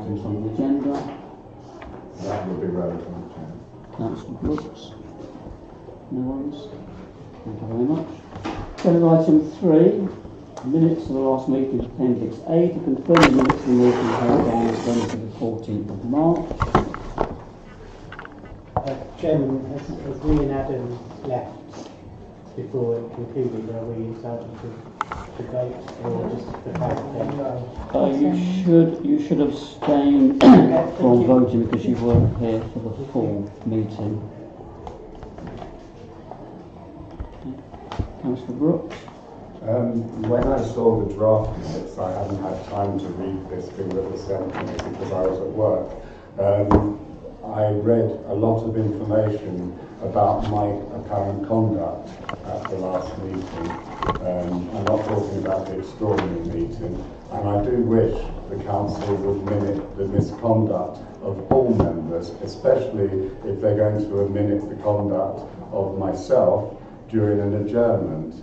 items on the agenda. That would be relevant, Chair. Councillor Brooks. No one's. Thank you very much. Agenda item 3. Minutes of the last meeting, Appendix A, to confirm the minutes of the meeting held on Wednesday the 14th of March. Chairman, has Lee and Adam left before it concluded? Are we entitled to debate or just for clarification? You should abstain from voting because you weren't here for the full meeting. Councillor Brooks. When I saw the draft minutes, I hadn't had time to read this thing that was sent to me because I was at work. I read a lot of information about my apparent conduct at the last meeting. I'm not talking about the extraordinary meeting, and I do wish the council would minute the misconduct of all members, especially if they're going to minute the conduct of myself during an adjournment.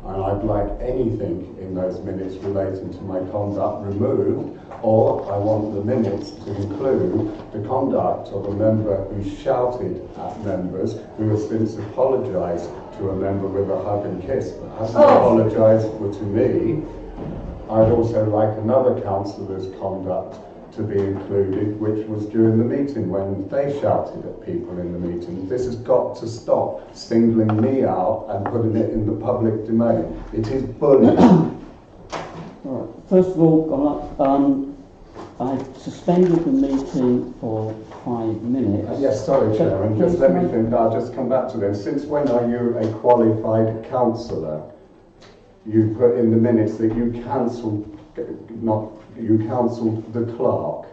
And I'd like anything in those minutes relating to my conduct removed, or I want the minutes to include the conduct of a member who shouted at members, who has since apologised to a member with a hug and kiss, but hasn't apologised to me. I'd also like another councillor's conduct to be included, which was during the meeting when they shouted at people in the meeting. This has got to stop, singling me out and putting it in the public domain. It is bullying. Right. First of all, I suspended the meeting for 5 minutes. Yes, sorry, Chairman, just let me think. I'll just come back to this. Since when are you a qualified councillor? You put in the minutes that you cancelled the clerk.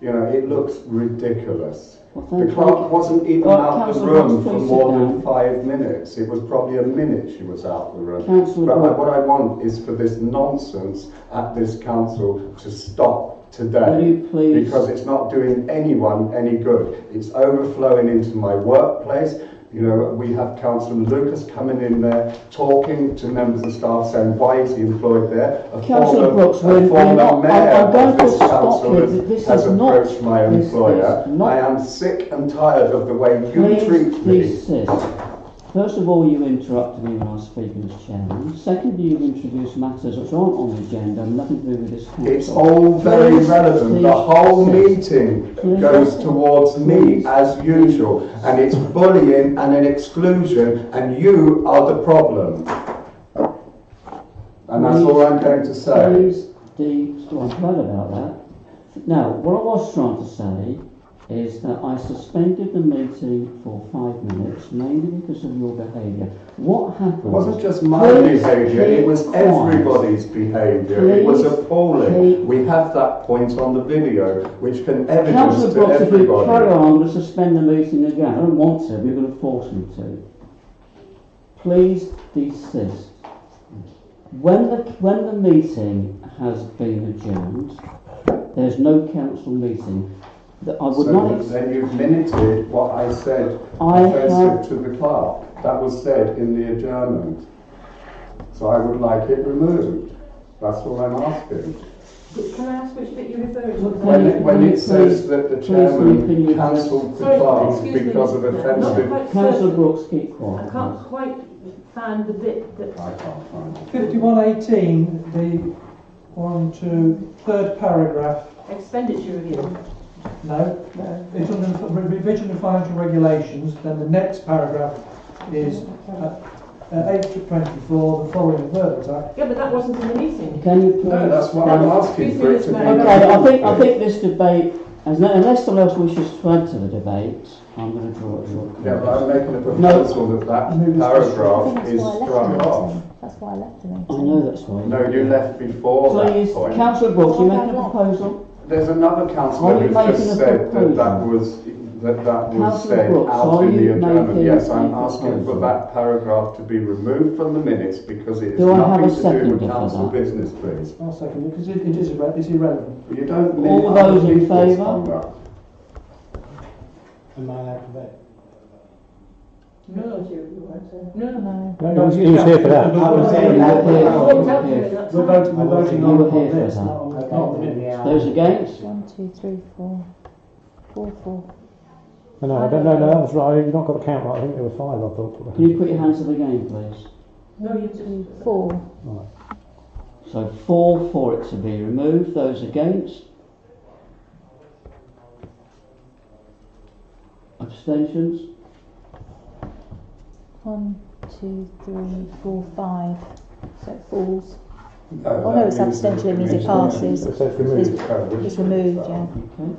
You know, it looks ridiculous. The clerk wasn't even out the room for more than 5 minutes. It was probably a minute she was out the room. But what I want is for this nonsense at this council to stop today, because it's not doing anyone any good. It's overflowing into my workplace. You know, we have Councillor Lucas coming in there, talking to members of staff, saying, why is he employed there? Councillor Brooks, I'm going to stop here. This has is not approached my employer. I am sick and tired of the way you treat me. First of all, you interrupted me when I was speaking as chairman. Secondly, you introduced matters which aren't on the agenda and nothing to do with this council. It's all very relevant. The whole meeting goes towards me as usual, and it's bullying and an exclusion, and you are the problem. And that's all I'm going to say. I'm glad about that. Now, what I was trying to say is that I suspended the meeting for 5 minutes, mainly because of your behaviour. What happened? It wasn't just my behaviour, it was everybody's behaviour. It was appalling. We have that point on the video, which can evidence Councillor to Brooks, everybody. if you carry on, I'm going to suspend the meeting again. I don't want to, but you're going to force me to. Please desist. When the meeting has been adjourned, there's no council meeting. Then you've minuted what I said offensive to the clerk. That was said in the adjournment. So I would like it removed. That's all I'm asking. Can I ask which bit you're referring to? When it says that the chairman cancelled the clerk because of offensive... Councillor Brooks, keep quiet. I can't quite find the bit that... I can't find it. 5118, the third paragraph. Expenditure review. No, it's under revision of financial regulations. Then the next paragraph is 8 to 24, the following words. Yeah, but that wasn't in the meeting. Can you please? No, that's what I'm asking for it to be. Okay, I think this debate, unless someone else wishes to add to the debate, I'm going to draw it short. Yeah, but I'm making a proposal that paragraph is struck off. That's why I left the meeting. I know that's why. No, you left before Please, that point. Councillor Brooks, you're making a proposal? There's another councillor who just said that was said out in the adjournment. Yes, I'm asking for that paragraph to be removed from the minutes because it has nothing to do with council business, please. I'll second it because it's irrelevant. You don't mean all those in favour? Am I allowed to vote? No. No. No, he was here for that. I was saying You that. were here. I walked out during that We're time. voting, we're voting You on were here for this, that. not on the minutes. Those against? 1, 2, 3, 4. 4, 4. No, I don't know. No, that was right. You've not got the count right. I think there were 5. I thought. Can you put your hands up again, please? No, you just... 2, 4. Right. So 4 for it to be removed. Those against? Abstentions? 1, 2, 3, 4, 5. So it falls. Oh no, it's abstention, it means it passes. So it's removed. It's removed, yeah. Okay.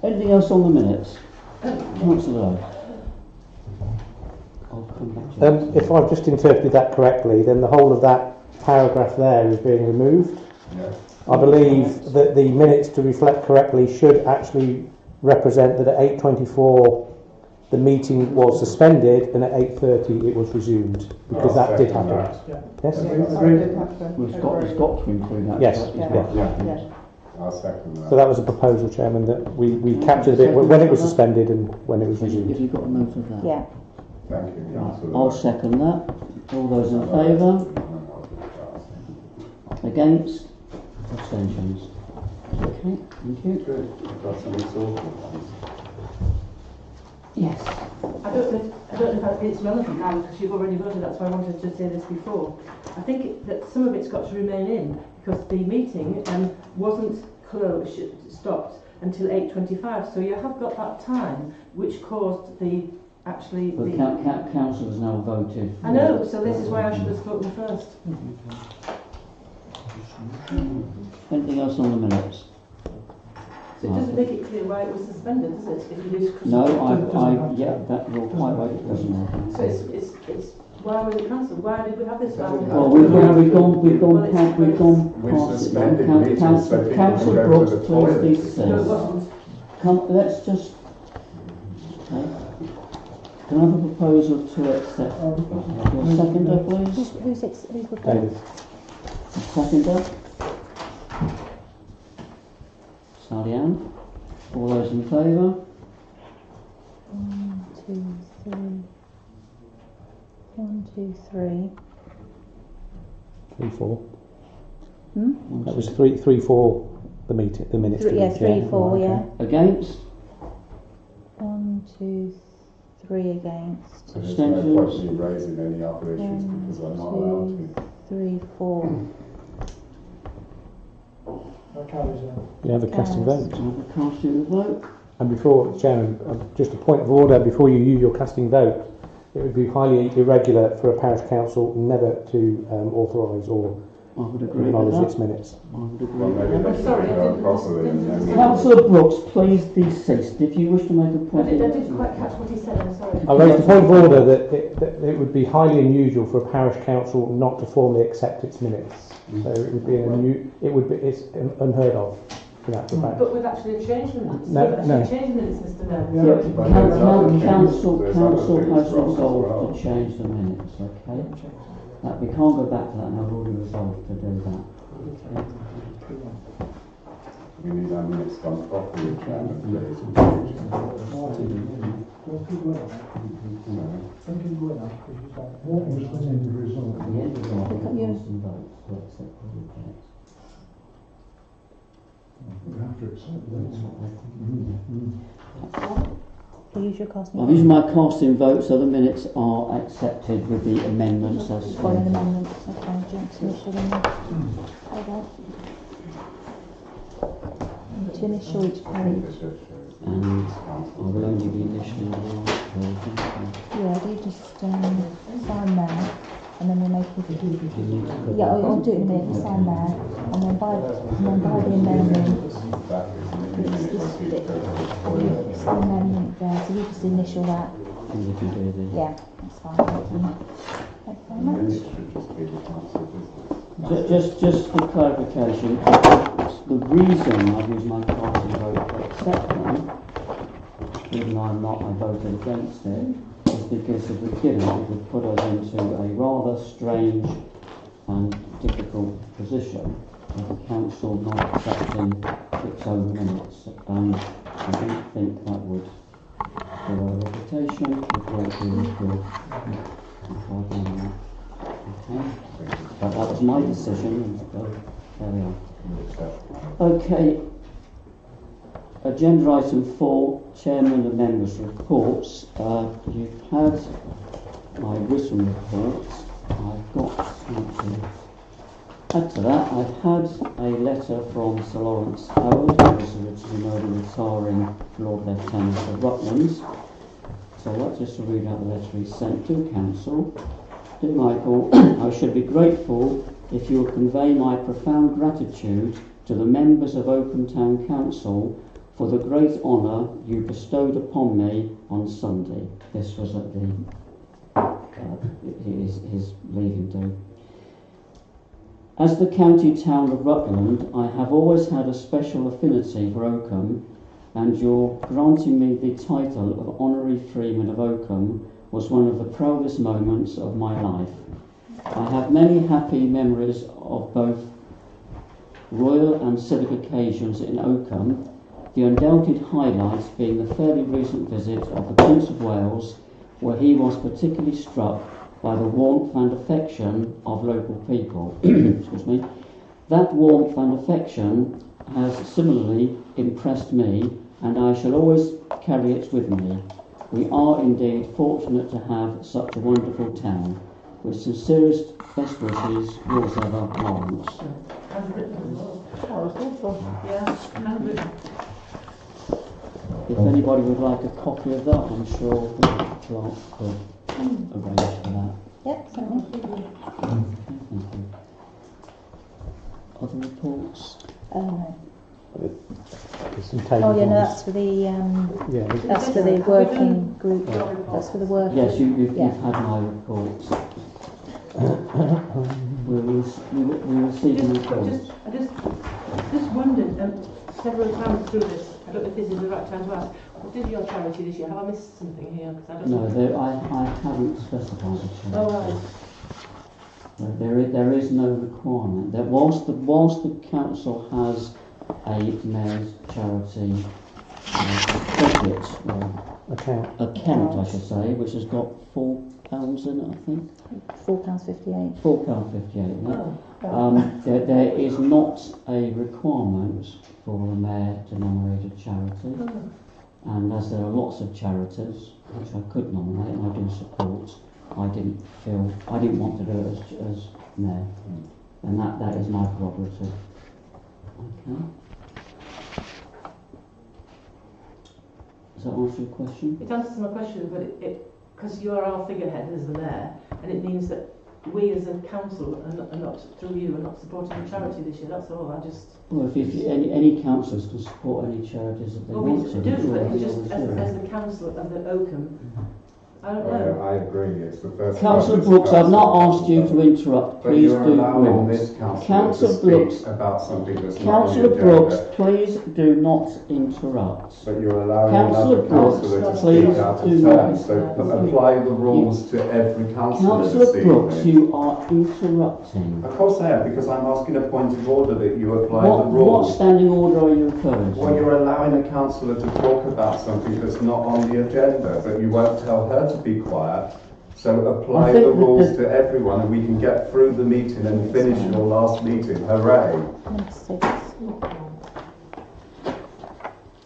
Anything else on the minutes? Councillor Lowe. I'll come back to you. If I've just interpreted that correctly, then the whole of that paragraph there is being removed. Yes. I believe that the minutes, to reflect correctly, should actually represent that at 8:24 the meeting was suspended and at 8:30 it was resumed, because that did happen. Yes? It's got to include that. Yes, correct? yeah. I'll second that. So that was a proposal, Chairman, that we captured a bit when it was suspended and when it was Have resumed. you got a note of that? Yeah. Thank you, Right, Councillor. I'll second that. All those in favour? Against? Abstentions? Okay, thank you. Good, we've got something sorted. Yes. I don't know if it's relevant now because you've already voted. That's why I wanted to say this before. I think that some of it's got to remain in because the meeting wasn't stopped until 8:25. So you have got that time, which caused the actually But the. council has now voted. I know. So this is why I should have spoken first. Anything else on the minutes? So it doesn't make it clear why it was suspended, does it? If you do. No, yeah, that you're quite right. It doesn't. So it's why was it cancelled? Why did we have this? Well, we've gone We've past it. suspended now. meetings so people Council can go Brooks, to the please toilet. be No, it safe. wasn't. Let's just. Okay. Can I have a proposal to accept? Your seconder, please. Who's proposed? David. Seconder. Sally Ann. All those in favour? 1, 2, 3. 1, 2, 3. 3, 4. Hmm? That was 3, 4. The meeting, the minutes. to Yeah, read, 3, 4, Right, yeah. okay. Against? 1, 2, 3 against. There's no point in raising any other issues 1, because I'm not allowed 2, to. 3, 4. That carries on. You have a casting vote. Can I have a cast your vote? And before, Chairman, just a point of order, before you use your casting vote, it would be highly irregular for a parish council never to authorise or I would agree with acknowledge that. its minutes. I would agree Well, with maybe that. they I'm should sorry, do I that didn't- properly and then. Councillor Brooks, please desist. If you wish to make a I point. didn't quite catch what he said. I'm sorry. I raised the point of order that it would be highly unusual for a parish council not to formally accept its minutes. So it would be it's unheard of in actual fact. But we've actually changed the minutes. No, We've actually no. changed the minutes, Mr. Mayor. Yeah, But there's other things- council there's other has things wrong as resolved well. to change the minutes, okay? That we can't go back to that now, we've already resolved to do that. We need our minutes done properly, Chairman, please. At the end of the night, Look at we yours. have some votes to accept or reject. You use your casting I'm vote. using my casting vote so the minutes are accepted with the amendments as Following stated. amendments. Okay, Jack's initial in there. Hold on. To initial each page. And I will only be initialing the last version. Yeah, do you just sign there, and then we'll make it. You need to go Yeah, back. I'll do it in a minute. You sign there, and then by the amendment, That is in the minutes when people go to the toilet. it's the amendment there. So you just initial that. And you can do the. Yeah, that's fine. Thank you. Thank you very much. Minutes should just be the council business. Just for clarification, the reason I use my casting vote to accept them, even though I voted against it, is because if we didn't, it would put us into a rather strange and difficult position of the council not accepting its own minutes. And I don't think that would for her reputation, a great deal of good. Okay. But that was my decision, and so there we are. Okay. Agenda item 4, Chairman and Members' Reports. You've had my written reports. I've got something to add to that. I've had a letter from Sir Lawrence Howard, who was originally known as retiring Lord Lieutenant of Rutland. So I'd like just to read out the letter he sent to Council. Dear Michael, I should be grateful if you would convey my profound gratitude to the members of Oakham Town Council for the great honour you bestowed upon me on Sunday. This was at his leaving do. As the county town of Rutland, I have always had a special affinity for Oakham, and your granting me the title of Honorary Freeman of Oakham was one of the proudest moments of my life. I have many happy memories of both royal and civic occasions in Oakham, the undoubted highlights being the fairly recent visit of the Prince of Wales, where he was particularly struck by the warmth and affection of local people. Excuse me. That warmth and affection has similarly impressed me, and I shall always carry it with me. We are indeed fortunate to have such a wonderful town. With sincerest best wishes, yours ever, Lawrence. If anybody would like a copy of that, I'm sure the clerk could arrange for that. Yep, certainly. Okay, thank you. Other reports? No. There's some Oh, table yeah, no, ones. that's for the Yeah, that's for the working group. That's for the working. Yes, you've Yeah. had my reports. we received the reports. I just wondered, several times through this, I don't know if this is the right time to ask, what did your charity this year? Have I missed something here? 'Cause I don't No, know. I haven't specified it. Oh, right. There is no requirement. That whilst the council has a mayor's charity budget, account I should say, which has got £4 in it, I think. £4.58. £4.58. There is not a requirement for a mayor-denominated charity, and as there are lots of charities which I could nominate and I do support, I didn't want to do it as mayor, and that is my prerogative. Okay. Does that answer your question? It answers my question, but because you are our figurehead as the mayor, and it means that we as a council are not through you are not supporting the charity this year. That's all. I just. Well, if any councillors can support any charities that they Well, want we to, do, but we just always as do. the council of the Oakham, I don't know. I agree, it's the first Councillor time Brooks, I've not discussed. asked you to interrupt. But Please you're do allowing not. this councillor Councillor to speak Brooks, about something that's not on Councillor the Brooks, agenda. please do not interrupt. But you're allowing Councillor another Brooks, councillor to please speak out do of not. turn. So apply the rules to every councillor Councillor this Brooks, evening. you are interrupting. Of course I am, because I'm asking a point of order that you apply the What rules. standing order are you referring to? Well, you're allowing a councillor to talk about something that's not on the agenda, but you won't tell her to be quiet. So apply I think the that rules to everyone, and we can get through the meeting and finish your last meeting. Hooray! Number 6.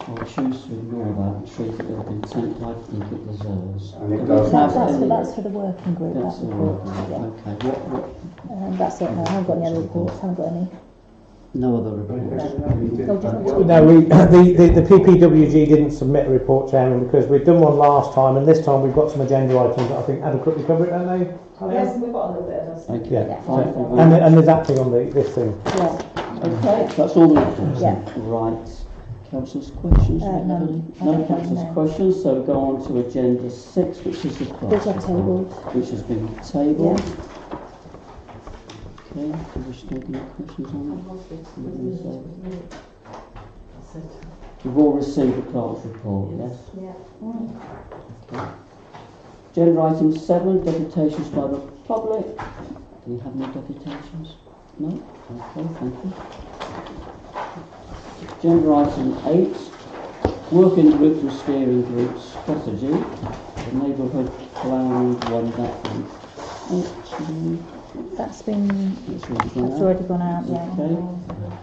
I'll choose to ignore that and treat it with the contempt I think it deserves. And it Do we does. have That's any- for the working group. That's That the report. report. Yeah. Okay. What? That's it. No, I haven't got any other reports. Haven't got any. No other reports. No, the PPWG didn't submit a report, Chairman, because we've done one last time, and this time we've got some agenda items that I think adequately cover it, don't they? Yes, we've got a little bit of us. Okay. Yeah. Fine. thank you very And, much. and there's acting on this thing. Yeah. Okay, that's all the reports. Yeah. Right. Councillors' questions? Do we have None. any? I No don't councillors' know. questions, so go on to agenda 6, which is the Which clerk's I've report, tabled. which has been tabled. Okay, do you wish to take any questions on it? You've all received the clerk's report, yes? Yeah. Okay. Agenda item 7, deputations by the public. Do we have any deputations? No? Okay, thank you. Agenda item 8, Working group and steering group strategy, the neighbourhood plan one document. That's been, It's already gone that's out. already gone out, yeah. Okay.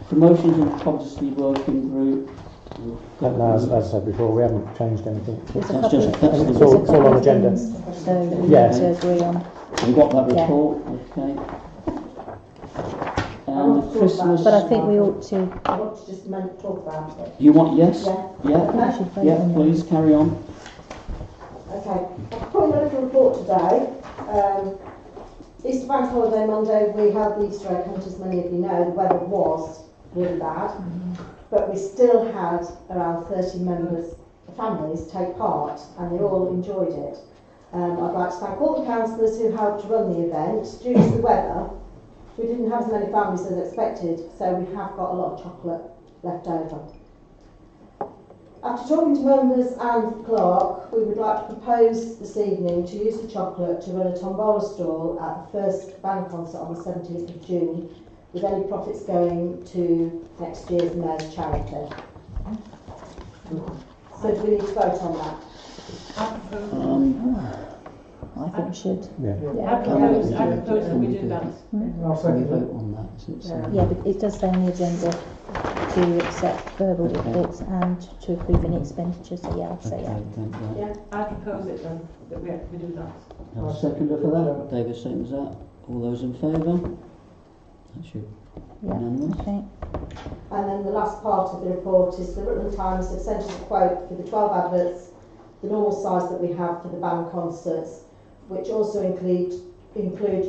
Promotions and policy working group. And as I said before, we haven't changed anything. There's a That's couple just- of, that's there's the- a it's all couple on of agenda. things, so we Yeah. need to agree on. We've got that Yeah. report, okay. And the Christmas. But I think we ought to, I want to just talk about it. You want yes? Yeah. Yeah. we should vote Yeah. on Please carry on. Okay. I've put in a little report today. Easter Bank Holiday Monday, we had the Easter egg hunt, as many of you know. The weather was really bad, but we still had around 30 members, families, take part, and they all enjoyed it. I'd like to thank all the councillors who helped run the event. Due to the weather, we didn't have as many families as expected, so we have got a lot of chocolate left over. After talking to members and the clerk, we would like to propose this evening to use the chocolate to run a tombola stall at the first band concert on the 17th of June, with any profits going to next year's Mayor's charity. So do we need to vote on that? I think we should. Yeah. Yeah. I propose that we do that. I'll Can we second vote it. on that? Is it so? Yeah, but it does say on the agenda to accept verbal reports and to approve any expenditure, so yeah, I'd say Okay, yeah. thank you. Yeah. I propose it then, that we do that. Have a seconder for that? David seconds that. All those in favour? That's you. Yeah, Unanimous? okay. And then the last part of the report is the Rutland Times have sent us a quote for the 12 adverts, the normal size that we have for the band concerts, which also include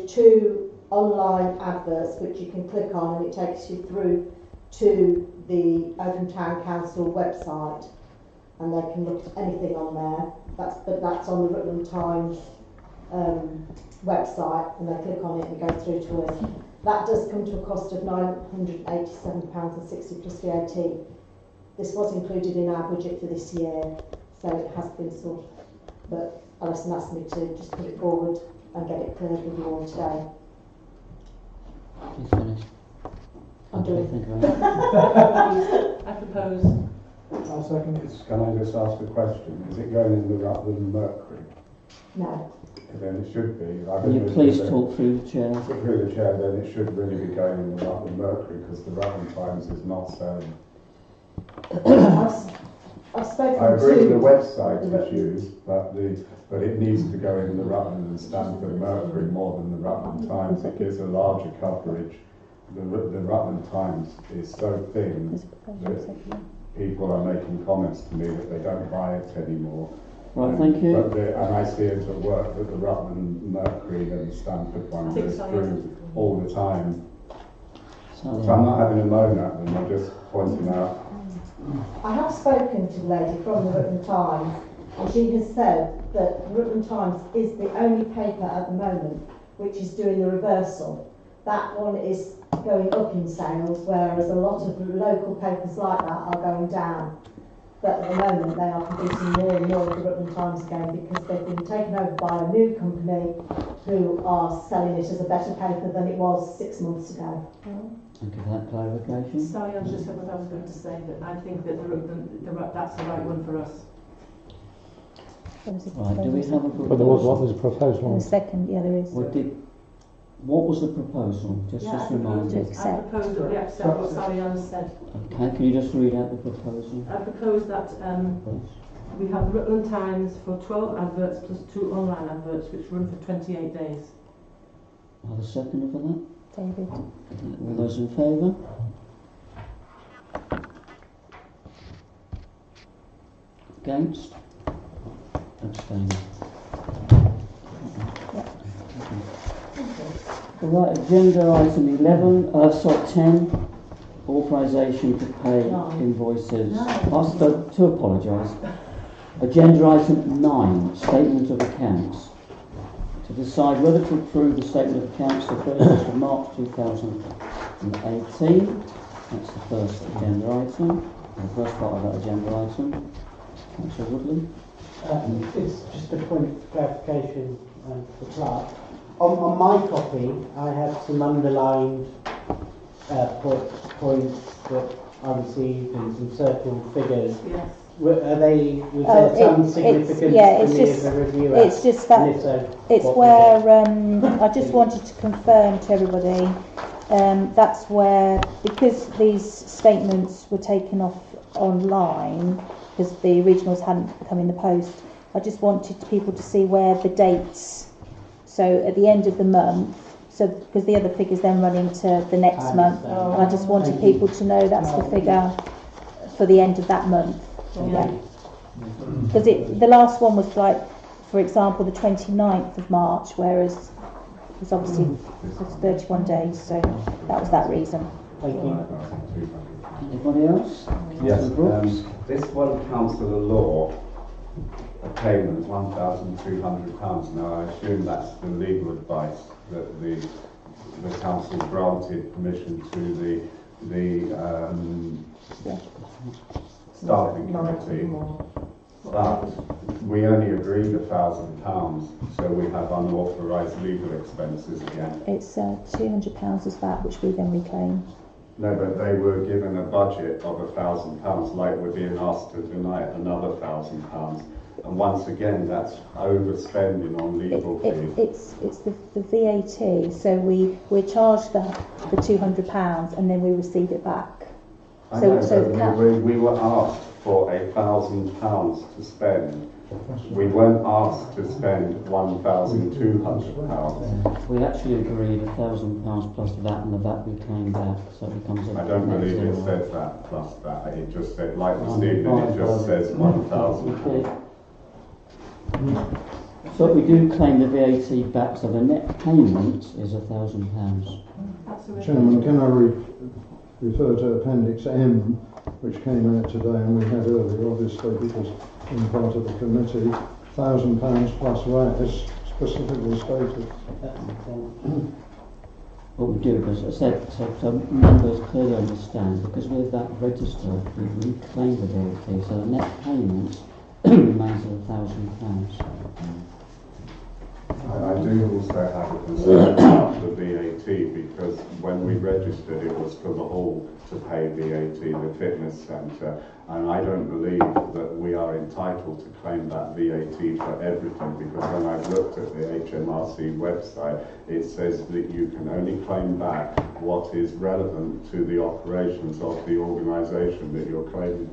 2 online adverts which you can click on and it takes you through to the Oakham Town Council website and they can look at anything on there. That's on the Rutland Times website and they click on it and it goes through to us. That does come to a cost of £987.60 plus VAT. This was included in our budget for this year, so it has been sorted. But Alison asked me to just put it forward and get it cleared with you all today. Please finish. I'm Okay, doing. thank you very much. I propose. I'll second it. Can I just ask a question? Is it going in the Rutland Mercury? No. Then it should be. Will you please talk through the chair? Through the chair, then it should really be going in the Rutland Mercury because the Rutland Times is not selling. I've spoken I agree to the website is used, but it needs to go in the Rutland and Stamford Mercury more than the Rutland Times. It gives a larger coverage. The Rutland Times is so thin There's a proposal, that second. people are making comments to me that they don't buy it anymore. Right, thank you. And I see it at work that the Rutland Mercury and the Stamford one I think goes so, through all the time. Sally. So I'm not having a moan at them, I'm just pointing out. I have spoken to the lady from the Rutland Times and she has said that the Rutland Times is the only paper at the moment which is doing the reversal. That one is going up in sales, whereas a lot of local papers like that are going down. But at the moment they are producing more and more of the Rutland Times again because they've been taken over by a new company who are selling it as a better paper than it was 6 months ago. Thank you for that clarification. Sorry, I just said what I was going to say, that I think that that's the right one for us. There was a Right, do we proposal. have a But there was proposal? there's a proposal And on a second, yeah, there is. What was the proposal? Just remind to me. accept. I propose that we accept what Sally Ann said. Okay, can you just read out the proposal, I propose that please? we have the Rutland Times for 12 adverts plus 2 online adverts which run for 28 days. Are the seconder for that? David. All those in favour? Against? Abstaining. Right, agenda item 10, authorisation to pay invoices. To apologise. Agenda item 9, statement of accounts. To decide whether to approve the statement of accounts for 31st of March 2018. That's the first agenda item, the first part of that agenda item. Councillor Woodley. It's just a point of clarification for the clerk. On my copy, I have some underlined points that I received and some circled figures. Yes. Are they, was Oh, there some it's- significance yeah, to it's me just- as a reviewer? It's just that And if so, it's what where was I just wanted to confirm to everybody, that's where, because these statements were taken off online because the originals hadn't come in the post, I just wanted people to see where the dates, so at the end of the month, so because the other figures then run into the next I month, understand. I just wanted people to know that's the figure for the end of that month. Yeah. Because the last one was like, for example, the 29th of March, whereas it's obviously it's 31 days, so that was that reason. Thank you. Anybody else? Yes, Councillor Brooks? this one, councillor law, a payment of £1,200. Now, I assume that's the legal advice that the council granted permission to the staffing committee, but we only agreed £1,000, so we have unauthorised legal expenses again. It's £200 is that, which we then reclaim. No, but they were given a budget of £1,000, like we're being asked to deny another £1,000. And once again, that's overspending on legal fees. It's the VAT, so we're charged the £200 and then we receive it back. I So- know, so but that- we were asked for £1,000 to spend. We weren't asked to spend £1,200. We actually agreed £1,000 plus VAT, and the VAT we claimed back, so it becomes a... I don't believe it says that plus that. It just said, like this evening, it just says £1,000. So we do claim the VAT back, so the net payment is £1,000. Chairman, can I refer to Appendix M, which came out today and we had earlier, obviously, because in part of the committee, £1,000 plus VAT is specifically stated. What we do, because I said, so members clearly understand, because with that registered, we reclaim the VAT, so the net payment remains at £1,000. I do also have a concern about the VAT, because when we registered it was for the hall to pay VAT, the fitness centre, and I don't believe that we are entitled to claim that VAT for everything, because when I've looked at the HMRC website, it says that you can only claim back what is relevant to the operations of the organisation that you're claiming.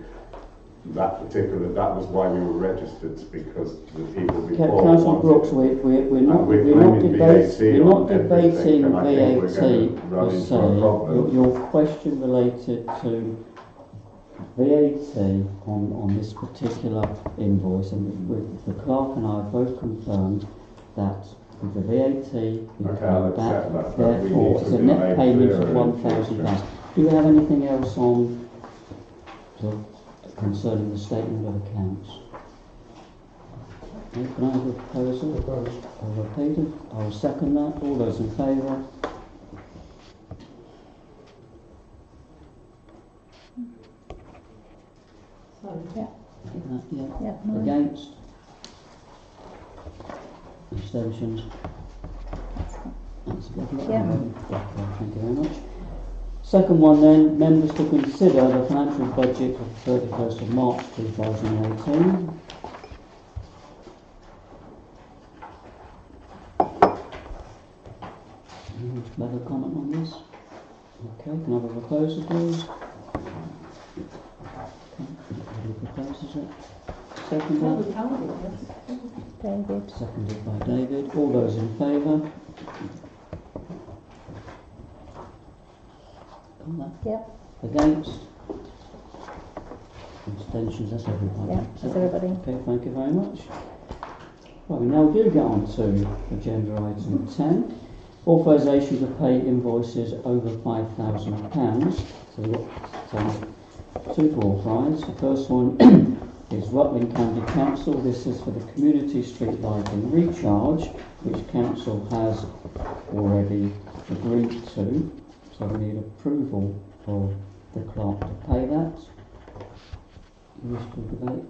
That was why we were registered, because the people before Councillor wanted Brooks, it. we're not claiming debating on everything, and I think we're VAT going to run per into se. a problem. Your question related to VAT on this particular invoice, and the clerk and I have both confirmed that with the VAT we Okay, I'll claim back, accept that, but we therefore need it's to a be net made payment of clearer in £1,000. Do we have anything else on concerning the statement of accounts? Okay, can I have a proposal? I'll repeat it. I'll second that. All those in favour? Yeah. Against? Abstentions? That's a good. Yeah. Thank you very much. Second one then, members to consider the financial budget of 31st of March 2018. Anyone have a comment on this? Okay, can I have a proposal please? Who proposes it? Seconded? David. Seconded by David. All those in favour? Yep. Against? Abstentions, that's everybody. Yeah, that's everybody. Okay, thank you very much. Right, we now do get on to agenda item 10. Authorisation to pay invoices over £5,000. So we've got two to authorise. The first one is Rutland County Council. This is for the community street lighting recharge, which council has already agreed to. So we need approval for the clerk to pay that. You wish to debate?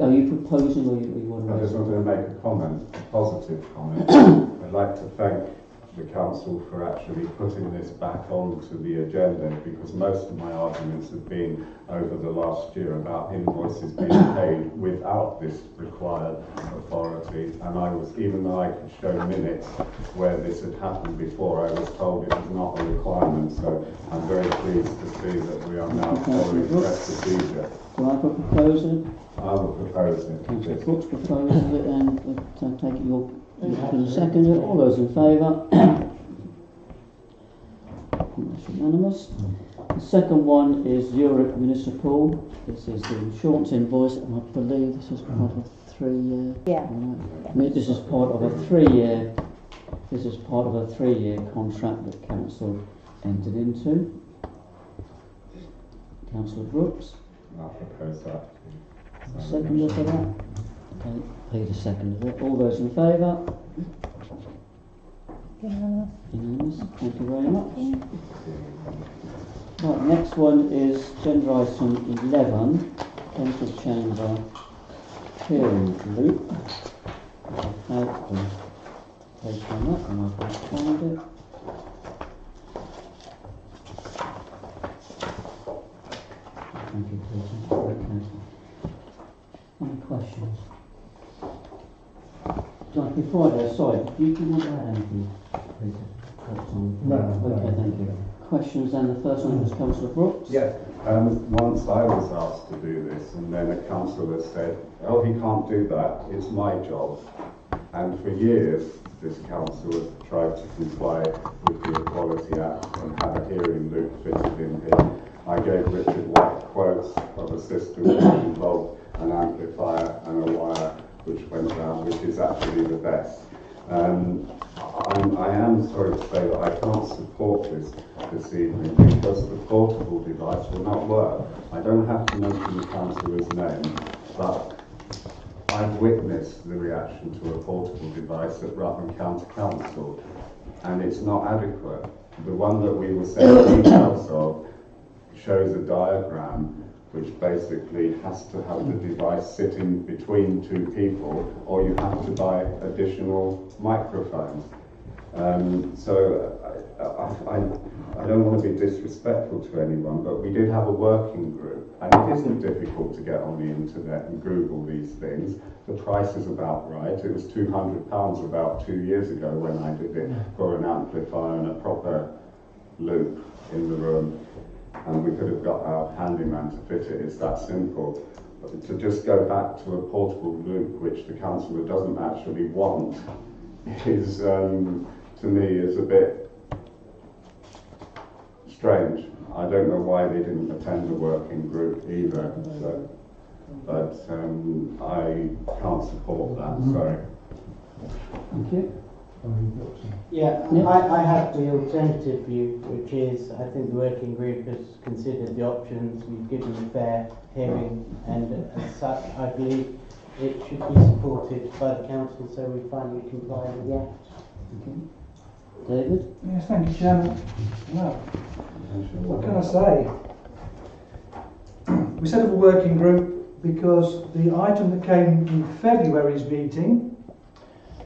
Are you proposing, or you want to I raise just wanted to make a comment, a positive comment. I'd like to thank the council for actually putting this back onto the agenda, because most of my arguments have been over the last year about invoices being paid without this required authority. And I was, even though I could show minutes where this had happened before, I was told it was not a requirement. So I'm very pleased to see that we are now following that procedure. Do I have a proposal? I will propose it. Councillor Brooks proposes it, and take it you're going to second it. All those in favour? That's unanimous. The second one is Europe Municipal. This is the insurance invoice, and I believe this is part of a 3-year. Yeah. I mean, this is part of a 3-year. This is part of a 3-year contract that council entered into. Councillor Brooks. I'll propose that. Second for that. Okay, Peter seconded it. All those in favour? Unanimous. Unanimous. Thank you very much. Right, next one is agenda item 11, Council Chamber hearing loop. I've had the page on that and I've found it. Thank you, Peter. Okay. Any questions? John, before I go, sorry, do you want to add anything, Peter? No. Okay, thank you. Questions, and the first one was Councillor Brooks. Yeah. Once I was asked to do this, and then a councillor said, "Oh, he can't do that. It's my job." And for years, this council has tried to comply with the Equality Act and have a hearing loop fitted in here. I gave Richard White quotes of a system which involved an amplifier and a wire which went round, which is actually the best. I am sorry to say that I can't support this evening because the portable device will not work. I don't have to mention the councillor's name, but I've witnessed the reaction to a portable device at Rutland County Council, and it's not adequate. The one that we were sent details of shows a diagram which basically has to have the device sitting between two people, or you have to buy additional microphones. So I don't want to be disrespectful to anyone, but we did have a working group, and it isn't difficult to get on the internet and Google these things. The price is about right. It was £200 about 2 years ago when I did it for an amplifier and a proper loop in the room. And we could have got our handyman to fit it. It's that simple. But to just go back to a portable loop, which the councillor doesn't actually want, is to me is a bit strange. I don't know why they didn't attend the working group either. So, but I can't support that. Sorry. Thank you. Yeah, Yeah. I have the alternative view, which is I think the working group has considered the options, we've given a fair hearing, and as such I believe it should be supported by the council so we finally comply with the act. Okay. David? Yes, thank you, Chairman. Well, what can I say? We set up a working group because the item that came in February's meeting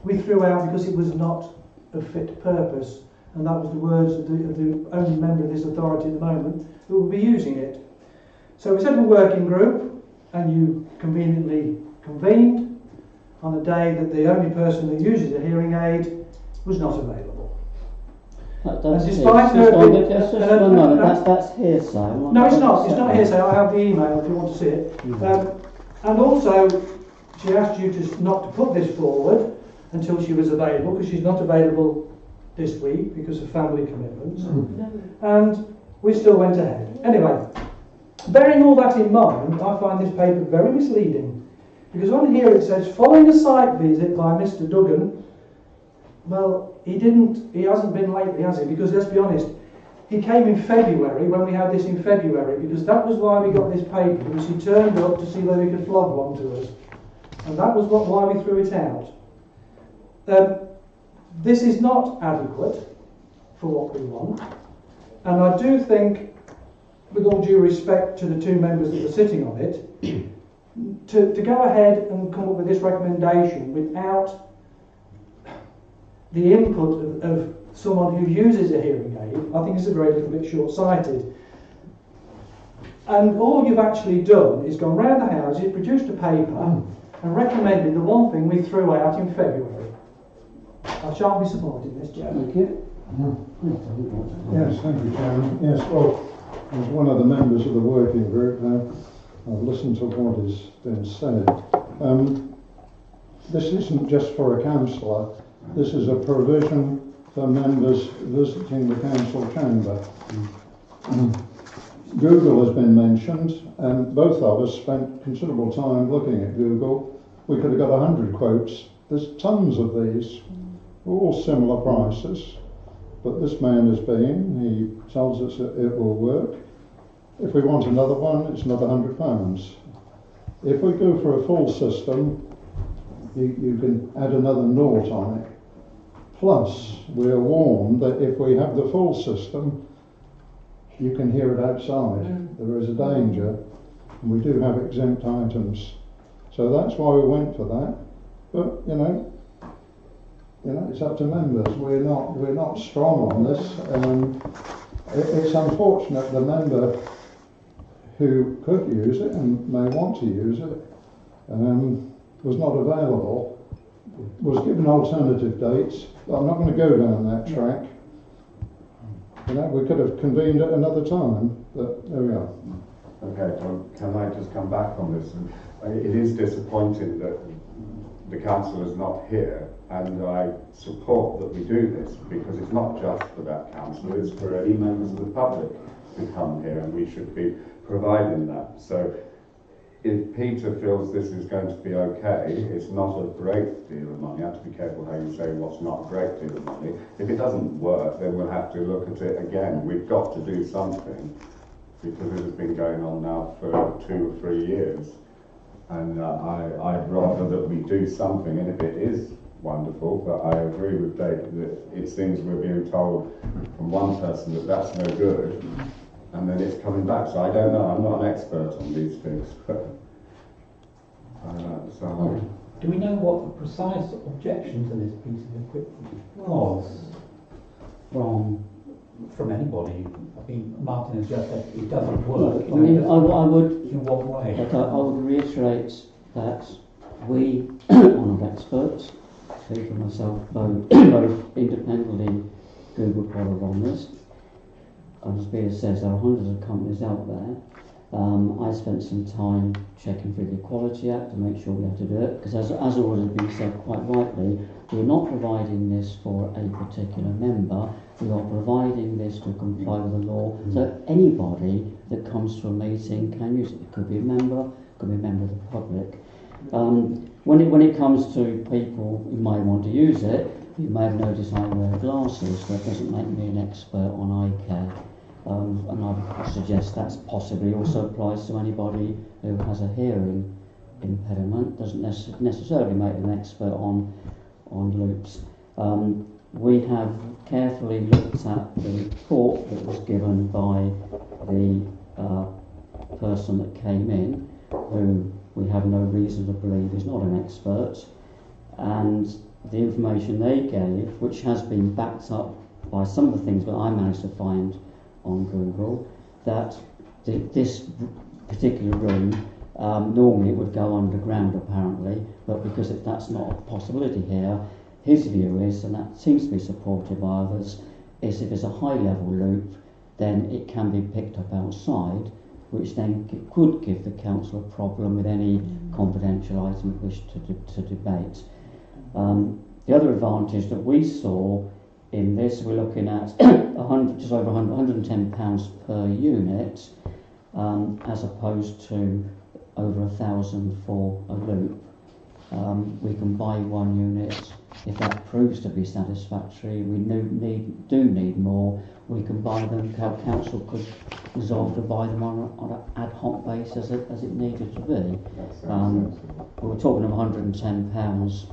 we threw out because it was not a fit purpose, and that was the words of the only member of this authority at the moment who will be using it. So we set up a working group, and you conveniently convened on a day that the only person that uses a hearing aid was not available. That's despite her being- just one moment, that's hearsay. No, it's not. It's not hearsay. I have the email if you want to see it. And also, she asked you to not to put this forward until she was available, because she's not available this week because of family commitments. And we still went ahead. Anyway, bearing all that in mind, I find this paper very misleading, because on here it says, following a site visit by Mr. Duggan. Well, he hasn't been lately, has he? Because let's be honest, he came in February, when we had this in February, because that was why we got this paper, because he turned up to see whether he could flog one to us. And that was why we threw it out. This is not adequate for what we want, and I do think, with all due respect to the two members that were sitting on it, to go ahead and come up with this recommendation without the input of someone who uses a hearing aid, I think is a very little bit short-sighted. And all you've actually done is gone round the houses, produced a paper, and recommended the one thing we threw out in February. I shan't be supporting this, Chairman. Thank you. Yes, thank you, Chairman. Yes, well, as one of the members of the working group, I've listened to what has been said. This isn't just for a councillor. This is a provision for members visiting the council chamber. Google has been mentioned, and both of us spent considerable time looking at Google. We could have got 100 quotes. There's tons of these, all similar prices. But this man has been, he tells us that it will work. If we want another one, it's another £100. If we go for a full system, you can add another nought on it. Plus, we're warned that if we have the full system, you can hear it outside. There is a danger, and we do have exempt items. So that's why we went for that. But you know, it's up to members. We're not strong on this. It's unfortunate the member who could use it and may want to use it was not available. Was given alternative dates. But I'm not going to go down that track. We could have convened at another time, but there we are. Okay, can I just come back on this? It is disappointing that the council is not here, and I support that we do this because it's not just for that council, it's for any members of the public who come here, and we should be providing that. So if Peter feels this is going to be okay, it's not a great deal of money. You have to be careful how you say what's not a great deal of money. If it doesn't work, then we'll have to look at it again. We've got to do something because it has been going on now for 2 or 3 years. And I'd rather that we do something, and if it is wonderful, but I agree with David that it seems we're being told from one person that that's no good, and then it's coming back. So I don't know, I'm not an expert on these things, but do we know what the precise objection to this piece of equipment was? From anybody. I mean, Martin has just said it doesn't work. I mean, I would. In what way? I would reiterate that we are not experts. Steve and myself both independently Google product on this. As Peter says, there are hundreds of companies out there. I spent some time checking through the Equality Act to make sure we have to do it, because as already been said quite rightly, we're not providing this for a particular member, we are providing this to comply with the law, so anybody that comes to a meeting can use it. It could be a member, could be a member of the public. When it comes to people who may want to use it, you may have noticed I wear glasses, that doesn't make me an expert on eye care. And I would suggest that possibly also applies to anybody who has a hearing impediment. Doesn't necessarily make them an expert on loops. We have carefully looked at the report that was given by the person that came in, who we have no reason to believe is not an expert, and the information they gave, which has been backed up by some of the things that I managed to find on Google, that this particular room, normally it would go underground apparently, but because that's not a possibility here, his view is, and that seems to be supported by others, is if it's a high level loop, then it can be picked up outside, which then could give the council a problem with any confidential item it wished to debate. The other advantage that we saw in this, we're looking at just over £110 per unit, as opposed to over £1,000 for a loop. We can buy one unit. If that proves to be satisfactory, we do need more. We can buy them. Council could resolve to buy them on an ad hoc basis as it needed to be. We're talking of £110.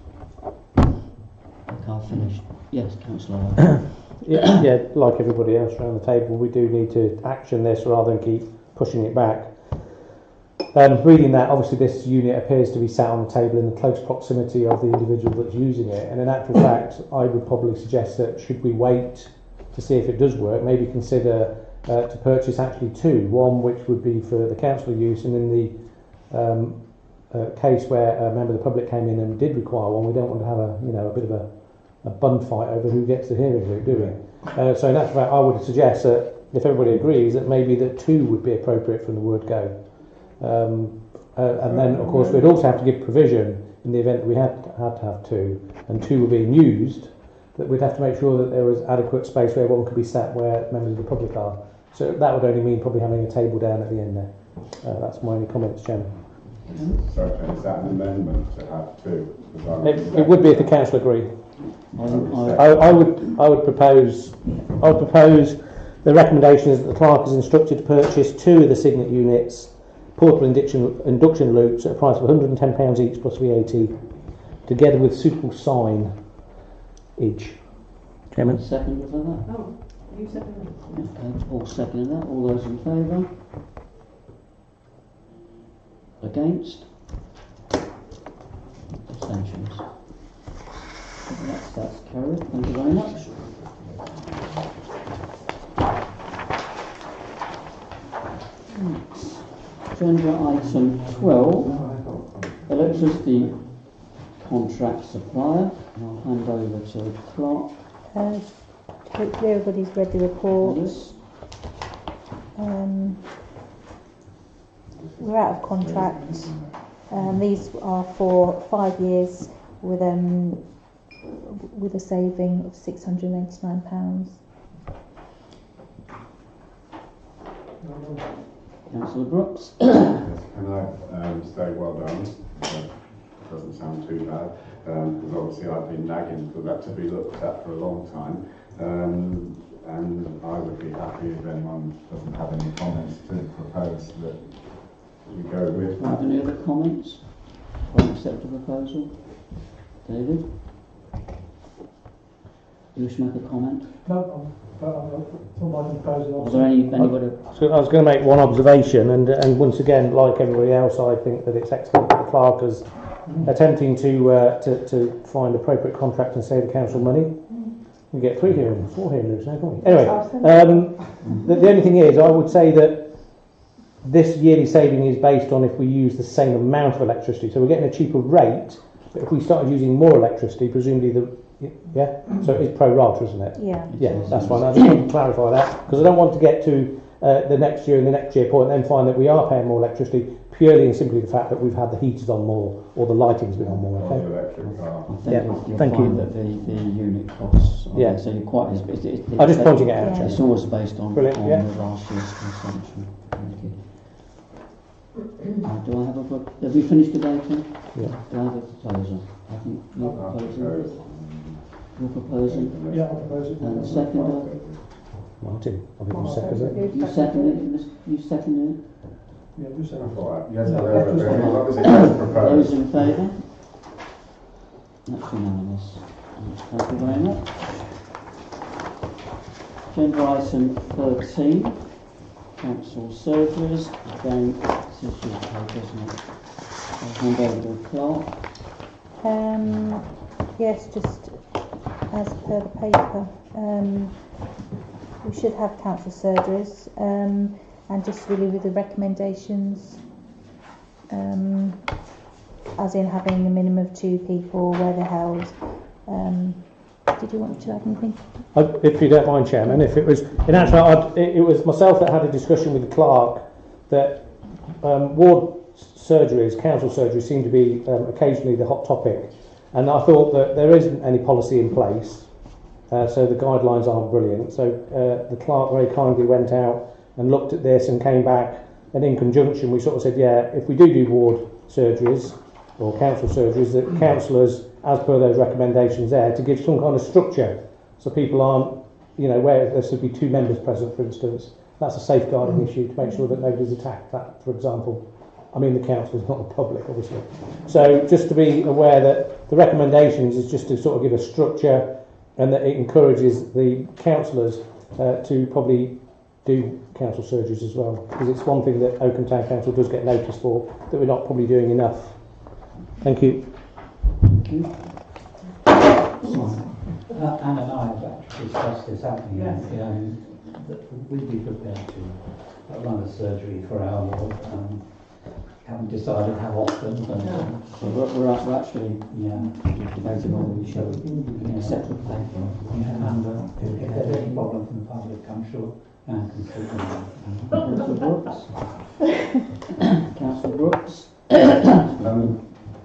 I can't finish. Yes, Councillor. yeah, like everybody else around the table, we do need to action this rather than keep pushing it back. Reading that, obviously this unit appears to be sat on the table in the close proximity of the individual that's using it, and in actual fact I would probably suggest that should we wait to see if it does work, maybe consider to purchase actually two, one which would be for the council use, and in the case where a member of the public came in and did require one, we don't want to have a bit of a bun fight over who gets the hearing route, do we? So in actual fact I would suggest that if everybody agrees that maybe that two would be appropriate from the word go. And then of course we'd also have to give provision in the event that we had to have two, and two were being used, that we'd have to make sure that there was adequate space where one could be sat where members of the public are. So that would only mean probably having a table down at the end there. That's my only comments, Chairman. So is that an amendment to have two? It would be if the council agree. I would propose the recommendation is that the clerk is instructed to purchase two of the Signet units, portable induction loops at a price of £110 each plus VAT, together with suitable sign each. Chairman. Second for that? Oh, you seconded it. Okay, Paul seconded that. All those in favour? Against? Abstentions? That's carried. Thank you very much. Agenda item 12, electricity contract supplier. I'll hand over to the clerk. Hopefully everybody's read the report. Yes. We're out of contract. These are for 5 years with a saving of £689. Councillor Brooks. Yes, can I say well done? Doesn't sound too bad, because obviously I've been nagging for that to be looked at for a long time, and I would be happy if anyone doesn't have any comments to propose that we go with. Have any other comments? Or accept the proposal? David? You wish to make a comment? No, for my proposal. Was there anybody? So I was going to make one observation, and once again, like everybody else, I think that it's excellent that the clerk is attempting to find appropriate contract and save the council money. We get 3 hearings, 4 hearings now, don't we? Anyway, the only thing is, I would say that this yearly saving is based on if we use the same amount of electricity. So we're getting a cheaper rate, but if we started using more electricity, presumably so it is pro rata, isn't it? Yeah. Yeah, that's fine. I just want to clarify that, because I don't want to get to the next year and the next year point and then find that we are paying more electricity purely and simply the fact that we've had the heaters on more or the lighting's been on more. On Okay. the electric car. I think Yeah, you'll thank find you. that the unit costs. Yeah. So you're quite. I'm just pointing it out. Yeah. It's always based on, Brilliant, on yeah. the last year's consumption. Thank you. Do I have a? Have we finished debating? Yeah. Do I have a proposal? I think you're proposing. You're proposing. Yeah, I'll propose it. And second. Martin, I think you seconded it. You seconded it. You seconded it. Yeah, do so. I thought, yes, as long as it was Those proposed. in favour? That's unanimous. Thank you very much. Agenda item 13, council surgeries. Again, this is your paper, isn't it? I'll hand over to the clerk. Yes, just as per the paper, we should have council surgeries, and just really with the recommendations, as in having a minimum of 2 people where they're held. Did you want to add anything? If you don't mind, Chairman, if it was in actual, it was myself that had a discussion with the clerk that ward surgeries, council surgeries, seem to be occasionally the hot topic, and I thought that there isn't any policy in place, so the guidelines aren't brilliant. So the clerk very kindly went out and looked at this and came back, and in conjunction we sort of said, yeah, if we do ward surgeries or council surgeries, that councillors, as per those recommendations there, to give some kind of structure so people aren't, where there should be 2 members present, for instance. That's a safeguarding issue to make sure that nobody's attacked that, for example. I mean the council is not the public, obviously. So just to be aware that the recommendations is just to sort of give a structure, and that it encourages the councillors to probably do council surgeries as well, because it's one thing that Oakham Town Council does get notice for, that we're not probably doing enough. Thank you. Anne and I have actually discussed this, haven't we? Yes. You know, that we'd be prepared to run a surgery for our ward. Haven't decided how often, but So we're actually yeah. debating on the show in a separate paper. Yeah, and if there's any problem from the public, I'm sure Anne can speak on that. Councillor Brooks.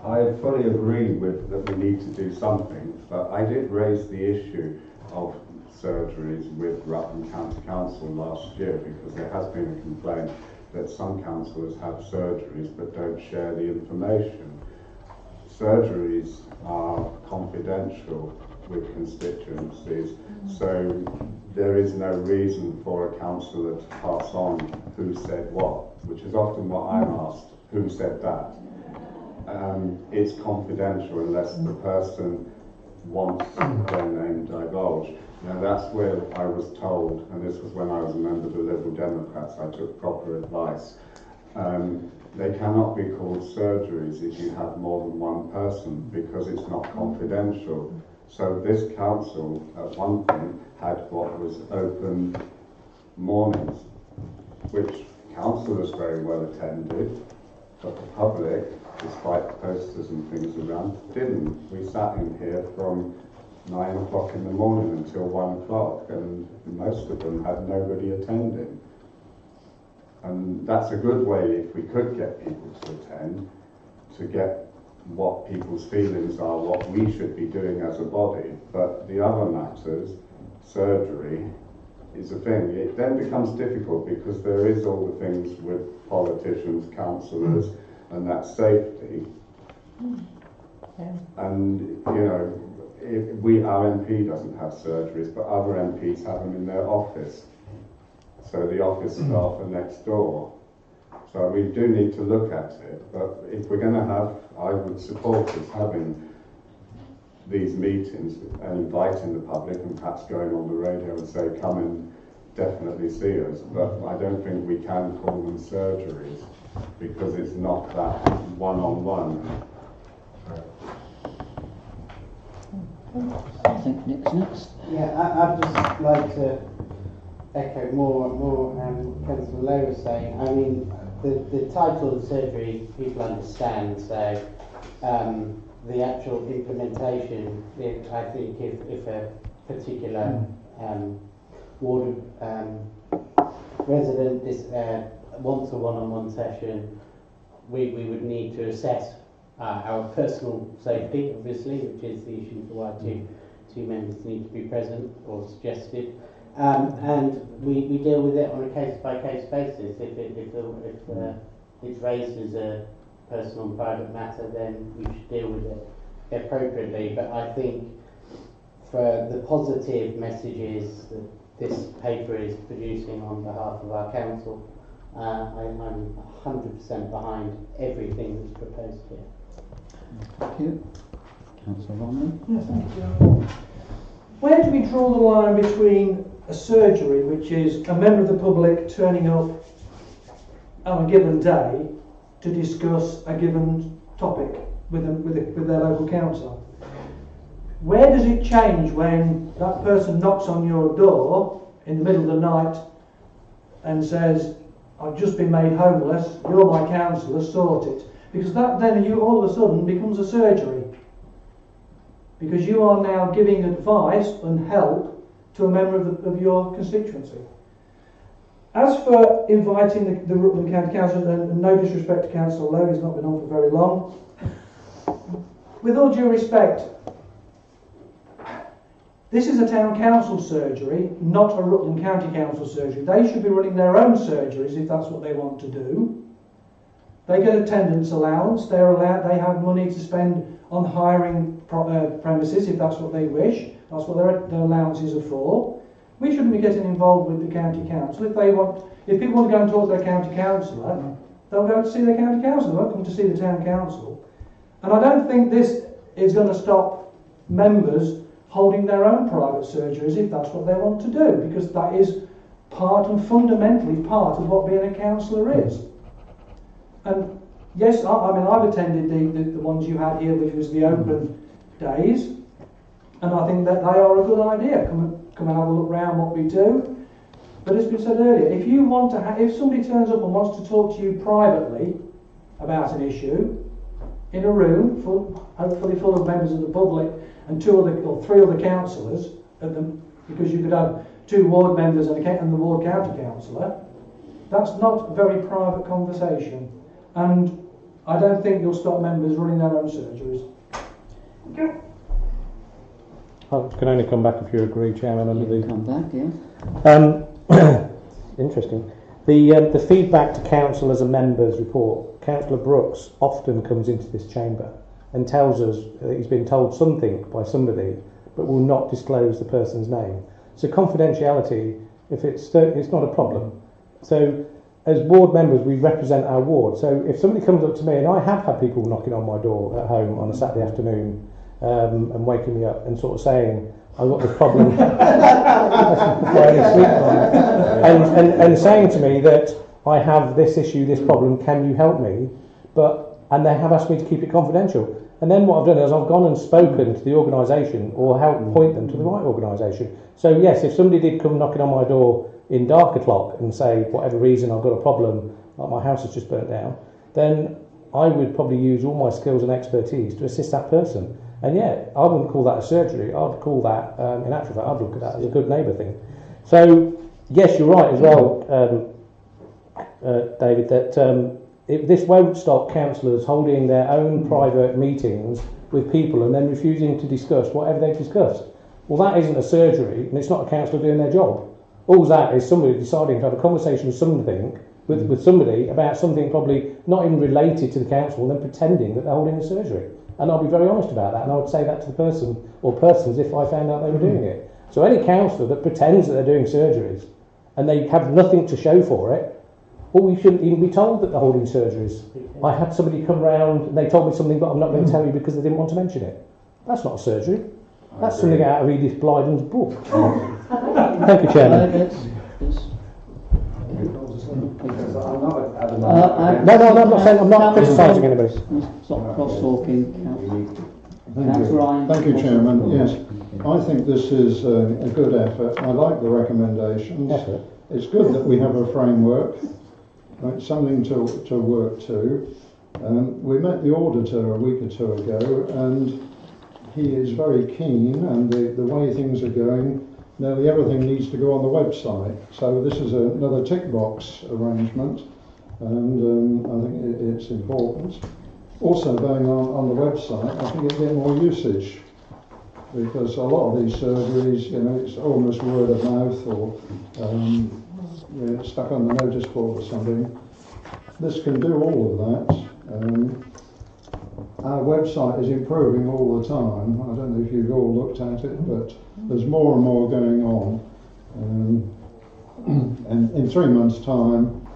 I fully agree with that we need to do something, but I did raise the issue of surgeries with Rutland County Council last year because there has been a complaint that some councillors have surgeries but don't share the information. Surgeries are confidential with constituencies, so there is no reason for a councillor to pass on who said what, which is often what I'm asked, who said that. It's confidential unless the person wants their name divulged. Now that's where I was told, and this was when I was a member of the Liberal Democrats, I took proper advice. They cannot be called surgeries if you have more than one person because it's not confidential. So this council at one point had what was open mornings, which councillors very well attended, but the public, despite posters and things around, didn't. We sat in here from 9 o'clock in the morning until 1 o'clock, and most of them had nobody attending. And that's a good way, if we could get people to attend, to get what people's feelings are, what we should be doing as a body. But the other matters, surgery, is a thing. It then becomes difficult because there is all the things with politicians, councillors, and that safety. And, you know, our MP doesn't have surgeries, but other MPs have them in their office. So the office staff are next door. So we do need to look at it. But if we're going to have, I would support us having these meetings and inviting the public and perhaps going on the radio and say, come and definitely see us. But I don't think we can call them surgeries because it's not that one-on-one. I think Nick's next. Yeah, I'd just like to echo more Councillor Lowe was saying. I mean, the title of surgery people understand, so the actual implementation, I think if a particular ward resident wants a one-on-one session, we would need to assess our personal safety, obviously, which is the issue for why two members need to be present or suggested, and we deal with it on a case-by-case basis. If it's raised as a personal and private matter, then we should deal with it appropriately. But I think for the positive messages that this paper is producing on behalf of our council, I'm 100% behind everything that's proposed here. Thank you. Councillor Romney. Yes, thank you. Where do we draw the line between a surgery, which is a member of the public turning up on a given day to discuss a given topic with their local council? Where does it change when that person knocks on your door in the middle of the night and says, I've just been made homeless, you're my councillor, sort it? Because that then all of a sudden becomes a surgery. Because you are now giving advice and help to a member of your constituency. As for inviting the Rutland County Council, and no disrespect to Councillor Lowe, he's not been on for very long, with all due respect, this is a town council surgery, not a Rutland County Council surgery. They should be running their own surgeries if that's what they want to do. They get attendance allowance. They have money to spend on hiring premises if that's what they wish. That's what their allowances are for. We shouldn't be getting involved with the county council. If people want to go and talk to their county councillor, they'll go to see their county councillor. They won't come to see the town council. And I don't think this is going to stop members holding their own private surgeries if that's what they want to do, because that is part and fundamentally part of what being a councillor is. And yes, I mean, I've attended the ones you had here, which was the open days, and I think that they are a good idea. Come and have a look round what we do. But as we said earlier, if you want to, if somebody turns up and wants to talk to you privately about an issue in a room, hopefully full of members of the public and 2 or 3 other councillors, because you could have 2 ward members and the ward county councillor, that's not a very private conversation. And I don't think you'll stop members running their own surgeries. I can only come back if you agree, Chairman. Under the Come back, yes. Interesting. The feedback to councillors and members report. Councillor Brooks often comes into this chamber and tells us that he's been told something by somebody, but will not disclose the person's name. So confidentiality, if it's not a problem. So as ward members, we represent our ward. So if somebody comes up to me, and I have had people knocking on my door at home on a Saturday afternoon and waking me up and sort of saying, I've got this problem, and saying to me that I have this issue, this problem, can you help me? And they have asked me to keep it confidential. And then what I've done is I've gone and spoken to the organisation or helped point them to the right organisation. So yes, if somebody did come knocking on my door in dark o'clock and say, for whatever reason, I've got a problem, like my house has just burnt down, then I would probably use all my skills and expertise to assist that person. And yeah, I wouldn't call that a surgery. I'd call that, in actual fact, I'd look at that as a good neighbour thing. So yes, you're right as well, David, that this won't stop councillors holding their own private meetings with people and then refusing to discuss whatever they've discussed. Well, that isn't a surgery, and it's not a councillor doing their job. All that is somebody deciding to have a conversation with somebody about something probably not even related to the council, and then pretending that they're holding a surgery. And I'll be very honest about that, and I would say that to the person or persons if I found out they were doing it. So any councillor that pretends that they're doing surgeries and they have nothing to show for it, well, we shouldn't even be told that they're holding surgeries. I had somebody come round and they told me something, but I'm not going to tell you because they didn't want to mention it. That's not a surgery. That's something out of Edith Blyden's book. Thank you, Chairman. No, I'm not saying, I'm not criticising anybody. Stop cross-talking. Thank you, Chairman. Yes, I think this is a good effort. I like the recommendations. It's good that we have a framework. It's something to work to. We met the auditor a week or 2 ago, and he is very keen, and the way things are going, nearly everything needs to go on the website. So this is another tick box arrangement, and I think it's important. Also going on the website, I think it'll get more usage, because a lot of these surgeries, it's almost word of mouth or stuck on the notice board or something. This can do all of that. Our website is improving all the time. I don't know if you've all looked at it, but there's more and more going on. And in 3 months' time,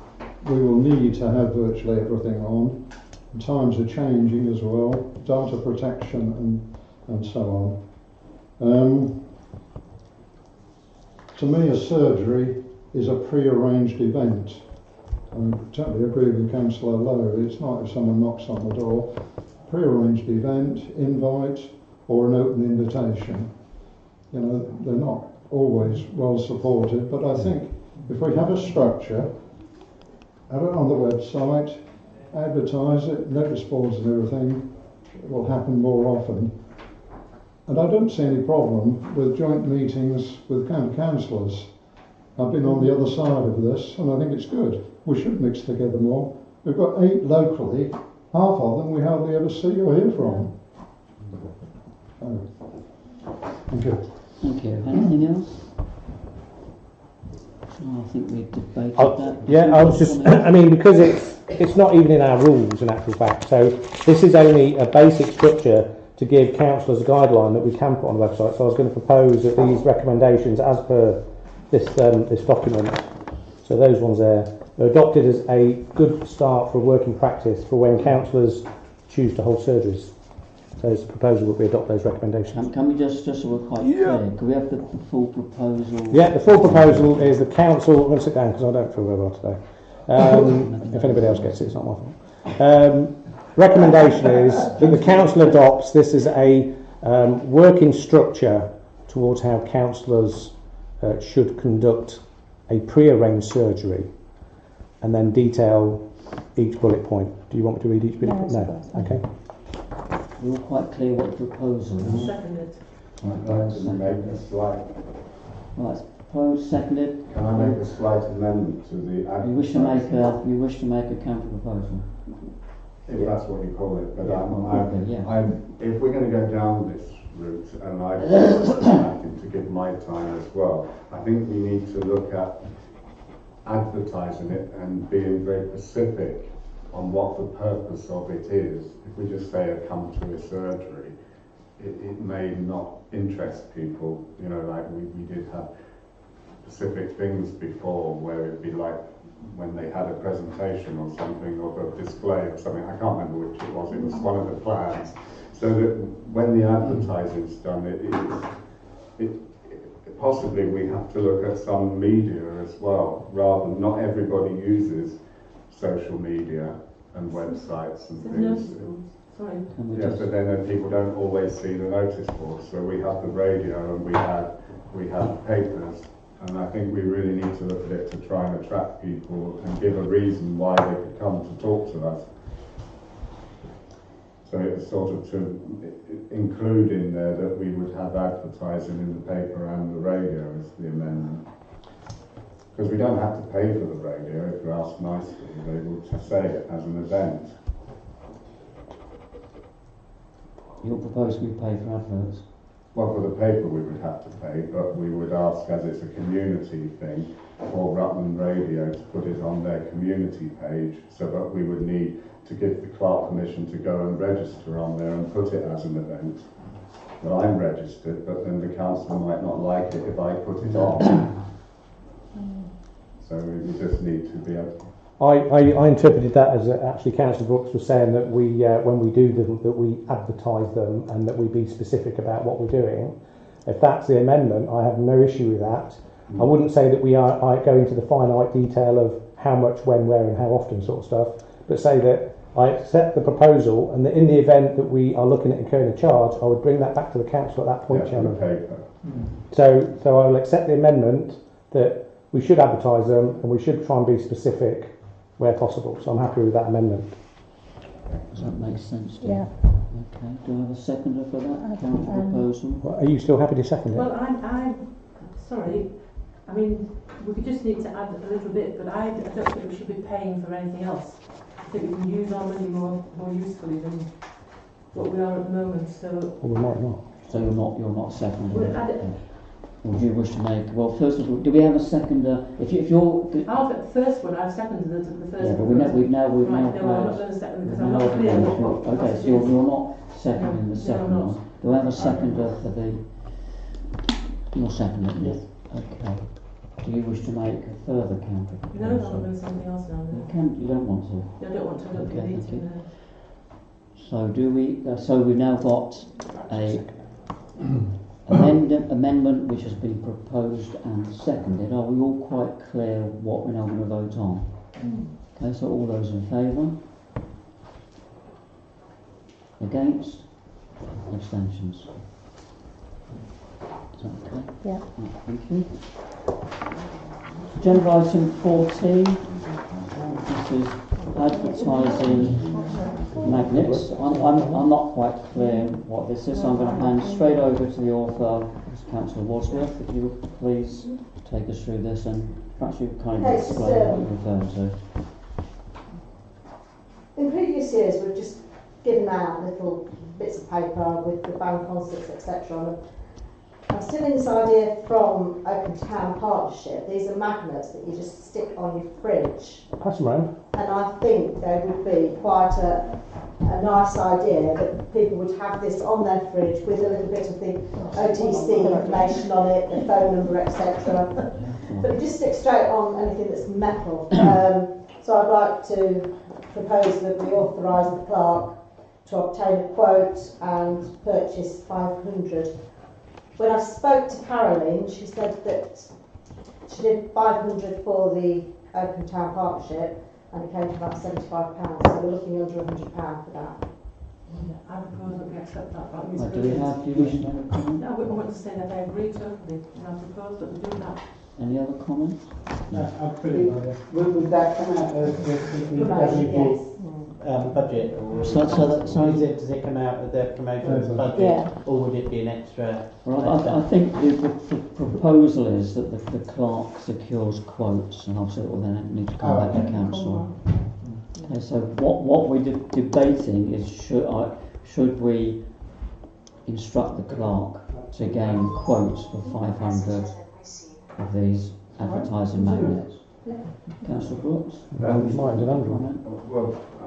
we will need to have virtually everything on. Times are changing as well, data protection and so on. To me, a surgery is a pre-arranged event. I totally agree with Councillor Lowe. It's not if someone knocks on the door. Pre-arranged event, invite, or an open invitation. They're not always well supported, but I think if we have a structure, have it on the website, advertise it, notice boards and everything, it will happen more often. And I don't see any problem with joint meetings with county councillors. I've been on the other side of this, and I think it's good. We should mix together more. We've got 8 locally, half of them we hardly ever see or hear from. Thank you. Thank you. Anything else? I think we've debated that. Yeah, I was just, because it's not even in our rules in actual fact, so this is only a basic structure to give councillors a guideline that we can put on the website. So I was going to propose that these recommendations, as per this document, so those ones there, are adopted as a good start for working practice for when councillors choose to hold surgeries. So it's a proposal that we adopt those recommendations. Can we just so we're quite clear, can we have the full proposal? Yeah, the full proposal is the council. I'm going to sit down because I don't feel very well today. If anybody else gets it, it's not my fault. Recommendation is that the council adopts this as a working structure towards how councillors should conduct a pre-arranged surgery, and then detail each bullet point. Do you want me to read each bullet point? No. Okay. We're all quite clear what the proposal is. Seconded. I'd like to make a slight. Right, it's proposed, seconded. Can I make a slight amendment to the? You wish to make a counter proposal. If that's what you call it, but Yeah. if we're going to go down this route, and I'm happy to give my time as well, I think we need to look at advertising it and being very specific on what the purpose of it is. If we just say come to a surgery, it may not interest people. You know, like we did have specific things before where it'd be like when they had a presentation or something, or a display or something. I can't remember which it was one of the plans. So that when the advertising's done, possibly we have to look at some media as well, rather than not everybody uses social media and websites and things. Sorry. Yes, but then people don't always see the notice boards. So we have the radio and we have papers, and I think we really need to look at it to try and attract people and give a reason why they could come to talk to us. So it's sort of to include in there that we would have advertising in the paper and the radio as the amendment. Because we don't have to pay for the radio if we're asked nicely. They will just say it as an event. You're proposing we pay for adverts? Well, for the paper we would have to pay, but we would ask, as it's a community thing, for Rutland Radio to put it on their community page, so that we would need to give the clerk permission to go and register on there and put it as an event. Well, I'm registered, but then the council might not like it if I put it on. So we just need to be able. I interpreted that as actually Councillor Brooks was saying that we, when we do them, that we advertise them and that we be specific about what we're doing. If that's the amendment, I have no issue with that. I wouldn't say that we are go into the finite detail of how much, when, where and how often sort of stuff, but say that I accept the proposal, and that in the event that we are looking at incurring a charge, I would bring that back to the council at that point, Chairman. So I will accept the amendment that we should advertise them and we should try and be specific where possible. So I'm happy with that amendment. Does that make sense to you? Yeah. Okay. Do I have a seconder for that counter proposal? Well, are you still happy to second it? Well, I'm sorry. I mean, we just need to add a little bit, but I don't think we should be paying for anything else. I think we can use our money more usefully than what we are at the moment. So. Or we might not. So you're not seconding. Well, or do you wish to make? Well, first of all, do we have a seconder? If you're. The first one, I've seconded the first. Yeah, but one. we've now. No, I'm not going to second because I'm not clear what okay, so you're not seconding the second one. Do I have a seconder for the? You're seconding it. Okay. Do you wish to make a further counter proposal? No, I'm going to something else now. You don't want to? No, I don't want to. I don't think we need to. No. So do we? So we've now got a amendment which has been proposed and seconded. Are we all quite clear what we're now going to vote on? Okay, so all those in favour? Against? Abstentions? Is that okay? Yeah. Right, thank you. Agenda item 14. This is advertising magnets. I'm not quite clear what this is, so I'm going to hand straight over to the author, Councillor Wadsworth. If you would please take us through this, and perhaps you kind of explain what you're referring to. In previous years, we've just given out little bits of paper with the band concerts, etc. I'm stealing this idea from Open Town Partnership. These are magnets that you just stick on your fridge. Pass them around. And I think they would be quite a nice idea that people would have this on their fridge with a little bit of the OTC information on it, the phone number, etc. But you just stick straight on anything that's metal. So I'd like to propose that we authorise the clerk to obtain a quote and purchase 500. When I spoke to Caroline, she said that she did 500 for the Open Town Partnership and it came to about £75, so we're looking under £100 for that. I propose that we accept that. That means Do you wish to make a comment? No, I wouldn't want to say that I agree totally, and I propose that we do that. Any other comments? Would that come out of the budget, or does it come out of the promotions budget, Yeah. or would it be an extra? Well, I think the proposal is that the clerk secures quotes, and obviously it will then need to come back to council. Okay, so what we're debating is should we instruct the clerk to gain quotes for 500 of these advertising magnets? Councillor Brooks? Well,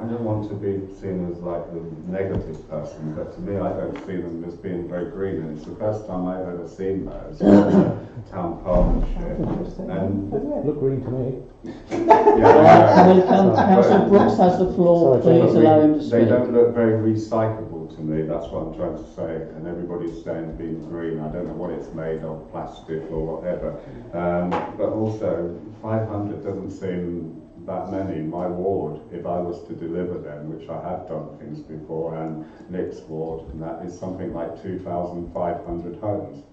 I don't want to be seen as like the negative person, but to me I don't see them as being very green, and it's the first time I've ever seen those town partnership. And Look green to me. Councillor Brooks has the floor. Please allow him to speak. They don't look very recyclable to me, that's what I'm trying to say. And everybody's saying being green, I don't know what it's made of, plastic or whatever. But also, 500 doesn't seem that many. My ward, if I was to deliver them, which I have done things before, and Nick's ward, and that is something like 2,500 homes.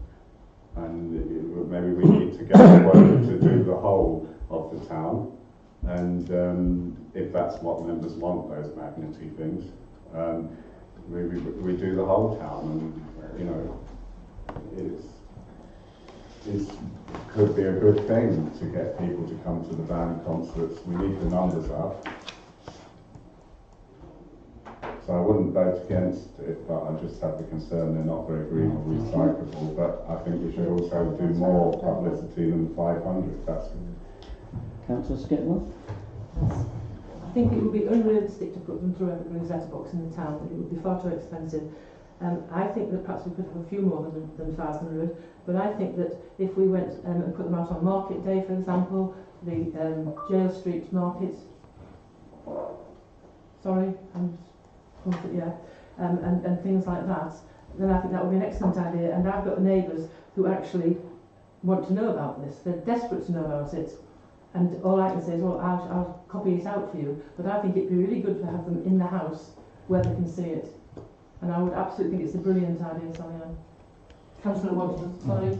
And maybe we need to get a quota to do the whole of the town. And if that's what members want, those magnety things, maybe we do the whole town. And you know, it could be a good thing to get people to come to the band concerts. We need the numbers up. So I wouldn't vote against it, but I just have the concern they're not very green or recyclable. But I think we should also do more publicity than 500. That's Councillor Skipworth? I think it would be unrealistic to put them through everybody's letterbox in the town. It would be far too expensive. I think that perhaps we could have a few more than 500, but I think that if we went and put them out on market day, for example, the Jail Street market, and things like that, then I think that would be an excellent idea. And I've got neighbours who actually want to know about this. They're desperate to know about it. And all I can say is, well, I'll copy it out for you. But I think it'd be really good to have them in the house where they can see it. And I would absolutely think it's a brilliant idea, Sally-Ann. Councillor Watson, sorry.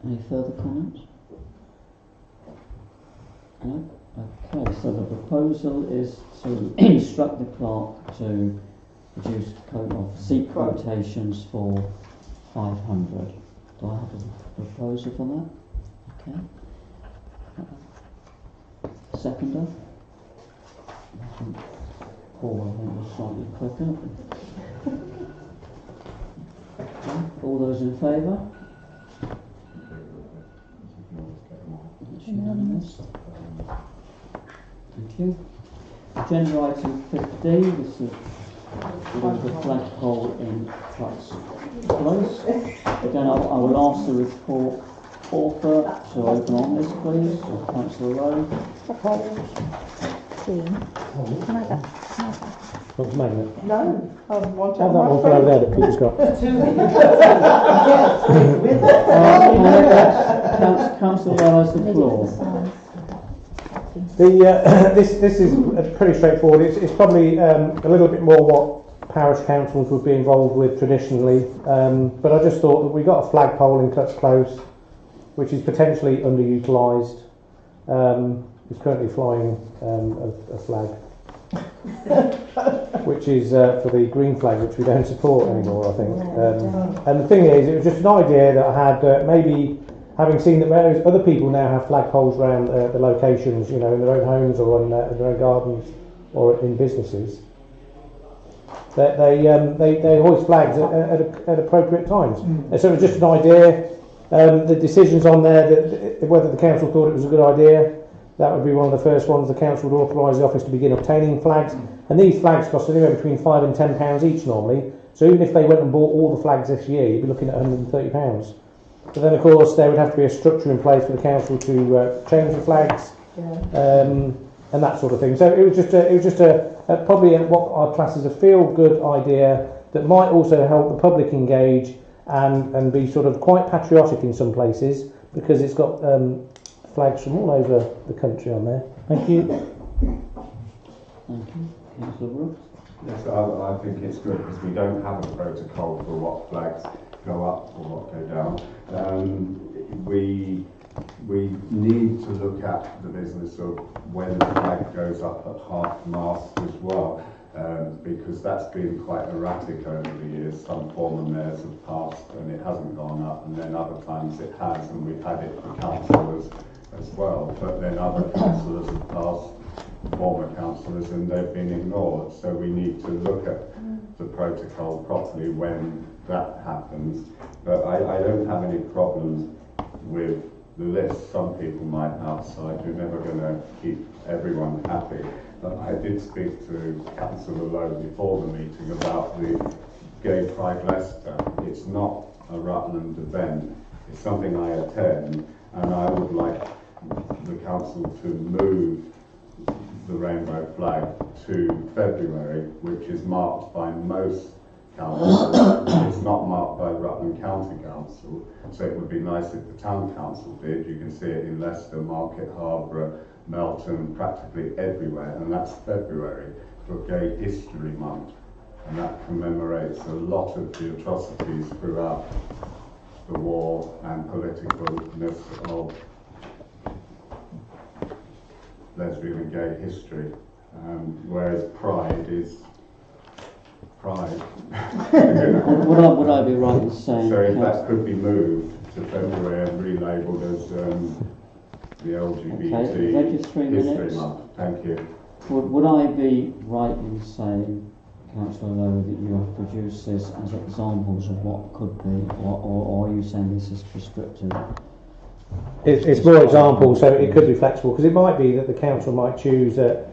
Any further comments? No? Okay, so the proposal is to instruct the clerk to produce seek quotations for 500. Do I have a proposal for that? Okay. Seconder? Paul, I think was slightly quicker. Okay. All those in favour? That's unanimous. Thank you. Agenda item 15, this is the flagpole in Clutts Close. Again, I will ask the report author to open on this, please, or Councillor Rowe. Can I have that? What's the magnet? No, I want to Have that one for over there that Peter's got. Councillor Rowe has the floor. This is pretty straightforward. It's probably a little bit more what parish councils would be involved with traditionally, but I just thought that we got a flagpole in Clutts Close, which is potentially underutilised. It's currently flying a flag, which is for the green flag, which we don't support anymore, I think. And the thing is, it was just an idea that I had, maybe having seen that various other people now have flagpoles around the locations, you know, in their own homes or in their own gardens or in businesses. They hoist flags at appropriate times. And so it was just an idea. The decisions on there, that whether the council thought it was a good idea, that would be one of the first ones. The council would authorise the office to begin obtaining flags, and these flags cost anywhere between £5 and £10 each normally. So even if they went and bought all the flags this year, you'd be looking at £130. But then, of course, there would have to be a structure in place for the council to change the flags. and that sort of thing. So it was just a probably what our class is a feel-good idea that might also help the public engage and be sort of quite patriotic in some places, because it's got flags from all over the country on there. Thank you. Thank you. Councillor Brooks? Yes, I think it's good because we don't have a protocol for what flags go up or what go down. We need to look at the business of when the flag goes up at half-mast as well, because that's been quite erratic over the years. Some former mayors have passed and it hasn't gone up, and then other times it has, and we've had it for councillors as well. But then other councillors have passed, former councillors, and they've been ignored. So we need to look at the protocol properly when that happens. But I don't have any problems with the list. Some people might outside. You're never going to keep everyone happy. But I did speak to Councillor Lowe before the meeting about the Gay Pride Leicester. It's not a Rutland event. It's something I attend, and I would like the council to move the rainbow flag to February, which is marked by most councils. It's not marked by Rutland County Council, so it would be nice if the town council did. You can see it in Leicester, Market Harborough, Melton, practically everywhere, and that's February for Gay History Month, and that commemorates a lot of the atrocities throughout the war and politicalness of lesbian and gay history, whereas Pride is Pride. Would I be right in saying... So if that could be moved to February and relabelled as the LGBT History Month. Thank you. Would I be right in saying, Councillor Lowe, that you have produced this as examples of what could be, or are you saying this is prescriptive? It's more examples, so it could be flexible, because it might be that the council might choose that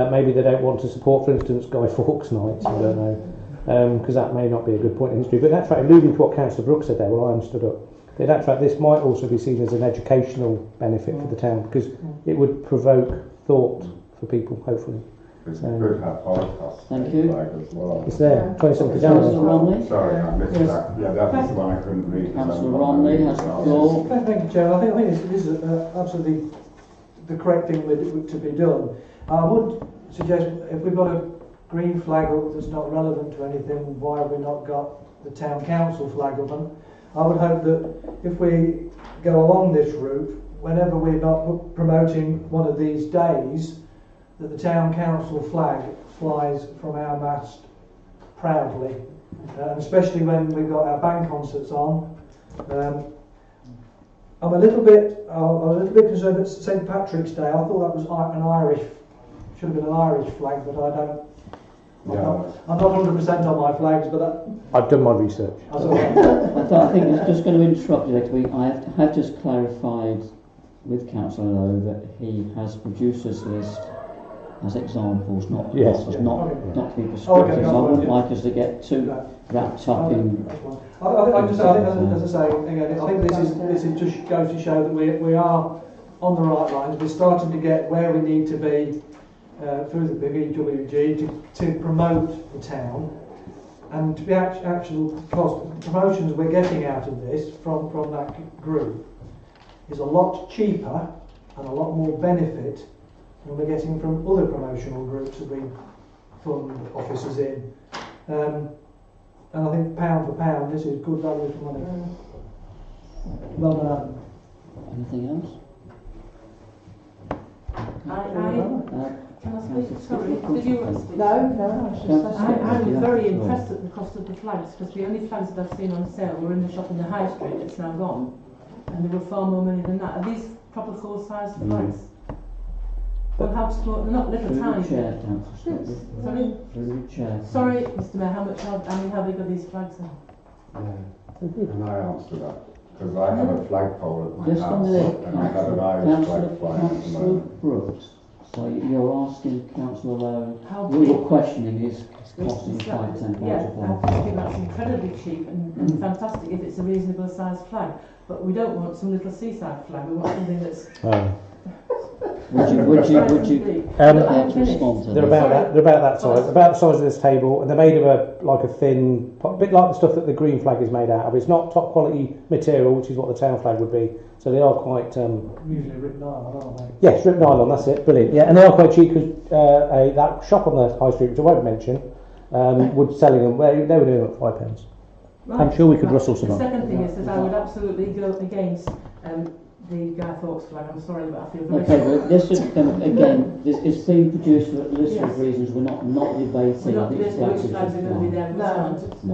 maybe they don't want to support, for instance, Guy Fawkes nights, I don't know, because that may not be a good point in history. But in actual fact, alluding to what Councillor Brooks said there, well, I stood up. But in actual fact, this might also be seen as an educational benefit for the town, because it would provoke thought for people, hopefully. Because it could have Holocaust Thank you. flag as well. It's there, 27th of Councillor January. Romney? Sorry, I missed that. Yeah, that was the one I couldn't read. Councillor Romney has the floor. Thank you, Chair. I think this is absolutely the correct thing to be done. I would suggest, if we've got a green flag up that's not relevant to anything, why have we not got the town council flag up? And I would hope that if we go along this route, whenever we're not promoting one of these days, that the town council flag flies from our mast proudly, especially when we've got our band concerts on. I'm a little bit concerned at St Patrick's Day. I thought that was an Irish, should have been an Irish flag, but I don't. I'm not 100% on my flags, but I've done my research. I think it's just going to interrupt you next week. I have just clarified with Councillor Lowe that he has produced this list as examples, not to be prescriptive. Okay, so I wouldn't like us to get too wrapped up in. I think, as I say again, I think this is just goes to show that we are on the right lines. We're starting to get where we need to be through the BWG to promote the town, and to be actual cost promotions we're getting out of this from that group is a lot cheaper and a lot more benefit than we're getting from other promotional groups that we fund officers in. And I think pound for pound, this is good value for money. Well done. Anything else? Can I speak? Sorry, did you want to speak? No. I'm very impressed at the cost of the flags, because the only flags that I've seen on sale were in the shop in the High Street. It's now gone, and they were far more money than that. Are these proper full-size flags? Well, how small? They're not little tiny. Chair, Councillor. Sorry. Chair. Sorry, Mr. Mayor. How big are these flags? And I answer that because I have a flagpole at my Just a house, minute, and I have an Irish flag flying at the Councillor moment. Brooks. So you're asking Councillor Lowe, How what big? you're questioning is costing Is £5 that- to £10 Yeah, a flag. I think that's incredibly cheap and fantastic if it's a reasonable sized flag. But we don't want some little seaside flag. We want something that's Would you care to respond to They're this? about that size, about the size of this table, and they're made of a thin, bit like the stuff that the green flag is made out of. It's not top quality material, which is what the town flag would be. So they are quite. Usually ripped nylon, aren't they? Yes, ripped nylon. That's it. Brilliant. Yeah, and they are quite cheap because that shop on the high street, which I won't mention, would selling them. They were doing them at £5. Right. I'm sure we could rustle some The up. second thing is that I would absolutely go against the Guy Fawkes flag. I'm sorry, but I feel very Okay, but this is again. It's being produced for a list of reasons. We're not debating. We're not which debating which is flags are going to be there. No, it's That's just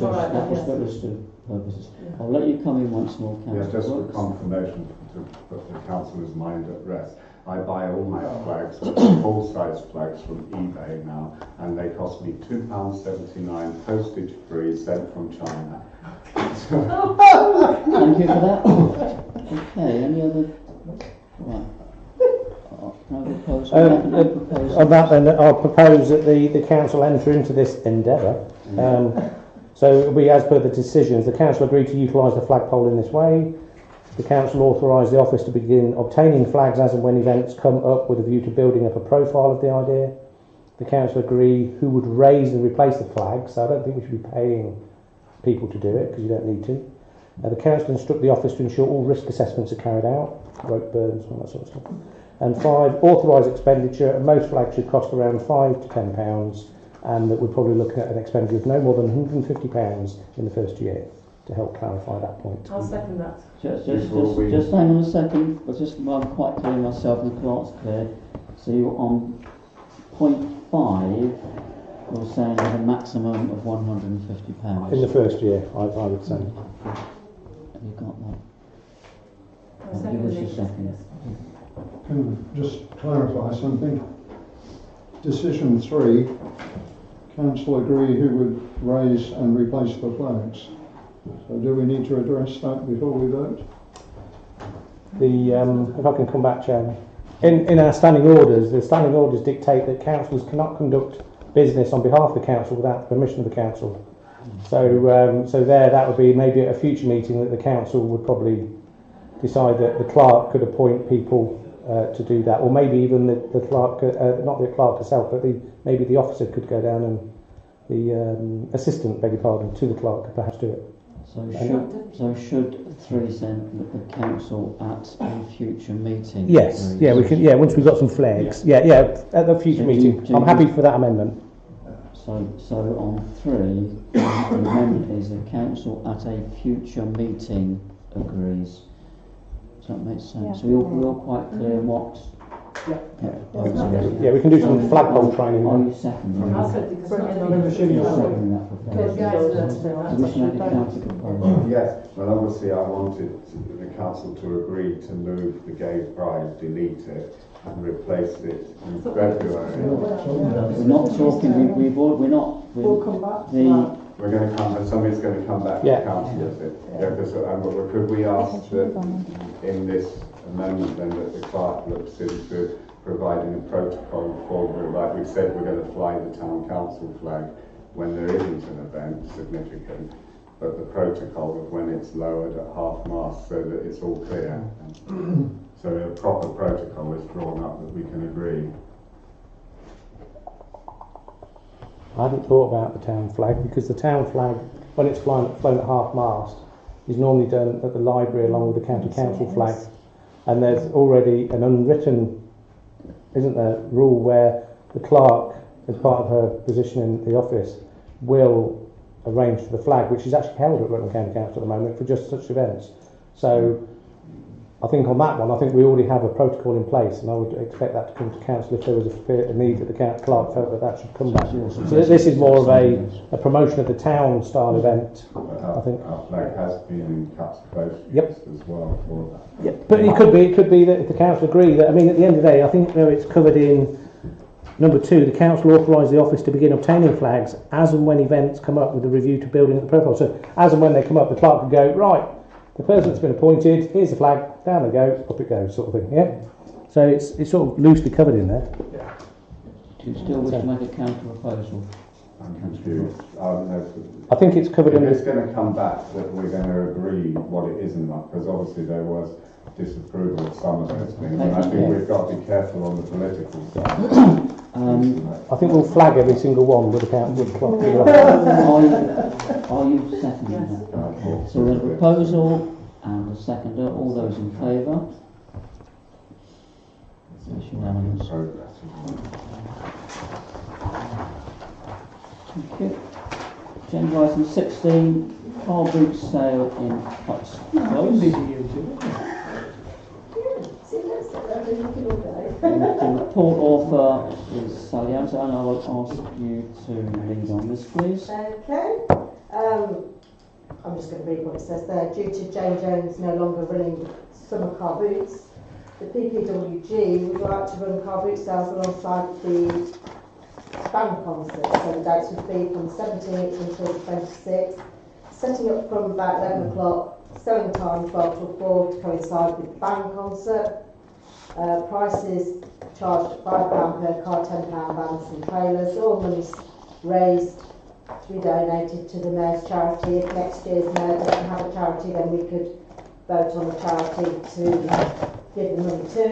all right, that was yes. for list of purposes. I'll let you come in once more, Yeah, Councillor. just for Brooks. confirmation to put the councillor's mind at rest. I buy all my flags, full-size flags from eBay now, and they cost me £2.79 postage free, sent from China. Thank you for that. Okay, any other? Right. Can I propose? On that, then, I'll propose that the council enter into this endeavour. So it'll be as per the decisions. The council agreed to utilise the flagpole in this way. The council authorised the office to begin obtaining flags as and when events come up with a view to building up a profile of the idea. The council agree who would raise and replace the flags. So I don't think we should be paying people to do it because you don't need to. The council instruct the office to ensure all risk assessments are carried out, rope burns, all that sort of stuff. And 5, authorise expenditure, and most flags should cost around £5 to £10, and that we're probably looking at an expenditure of no more than £150 in the first year to help clarify that point. I'll second that. Just hang on a second. I'm quite clear myself, and the clerk's clear. So you're on point 5. You're saying there's a maximum of £150 In the first year, I would say. Have you got that? I'll Give us a it, second. yes. Can I just clarify something? Decision 3, council agree who would raise and replace the flags. So do we need to address that before we vote? If I can come back, Chairman. In our standing orders, the standing orders dictate that councillors cannot conduct business on behalf of the council without the permission of the council. So that would be maybe at a future meeting that the council would probably decide that the clerk could appoint people to do that, or maybe even the clerk, not the clerk herself, but maybe the officer could go down and the assistant, beg your pardon, to the clerk could perhaps do it. So should 3 send the council at a future meeting? Yes, yeah, we can. Yeah, once we've got some flags. Yeah, at the future meeting. I'm happy for that amendment. So on 3, the amendment is the council at a future meeting agrees. Does that make sense? Yeah. We're all quite clear what. Yeah, we can do some flagpole training. Are you seconding I'll that? second because You're seconding that proposal. Commissioner de County proposal. Yes, well obviously I wanted the council to agree to move the gay pride, delete it and replace it in February. We're not talking, We'll come back to that. We're going to come, somebody's going to come back Yeah. to council, is it? Yeah, because could we ask that in this amendment then that the clerk looks into providing a protocol for, like we said, we're going to fly the town council flag when there isn't an event significant, but the protocol of when it's lowered at half-mast so that it's all clear. So a proper protocol is drawn up that we can agree. I hadn't thought about the town flag because the town flag, when it's flown at half-mast, is normally done at the library along with the county council flag. And there's already an unwritten, isn't there, rule where the clerk, as part of her position in the office, will arrange for the flag, which is actually held at Rutland County Council at the moment for just such events. So I think on that one, I think we already have a protocol in place, and I would expect that to come to council if there was a need that the clerk felt that should come back. So this is more of a promotion of the town style event. I think our flag has been in Cuts Close as well for that. Yeah, but it could be that if the council agree that, I mean, at the end of the day, I think it's covered in number 2. The council authorise the office to begin obtaining flags as and when events come up with a review to building the profile. So as and when they come up, the clerk could go, right, the person that's been appointed, here's the flag, down they go, up it goes, sort of thing. Yeah. So it's sort of loosely covered in there. Do you still wish to make a counter proposal? I'm confused. I think it's covered in. If it's going to come back that we're going to agree what it is and not, because obviously there was disapproval of some of those things. Okay, And I thank think you. we've got to be careful on the political side. I think we'll flag every single one with the council clock. Are you seconding that? Okay. So we have a proposal and a seconder. All those in favour? It's unanimous. Thank you. Agenda item 16, car boot sale in Huts Close. The report author is Sally Adams, and I will ask you to lead on this, please. Okay. I'm just going to read what it says there. Due to Jane Jones no longer running summer car boots, the PPWG would like to run car boot sales alongside the band concert. So the dates would be from the 17th until the 26th, setting up from about 11 o'clock, selling time 12 till 4 to coincide with the band concert. Prices charged £5 per car, £10 vans and trailers. All money's raised to be donated to the Mayor's charity. If next year's Mayor doesn't have a charity, then we could vote on a charity to give the money to.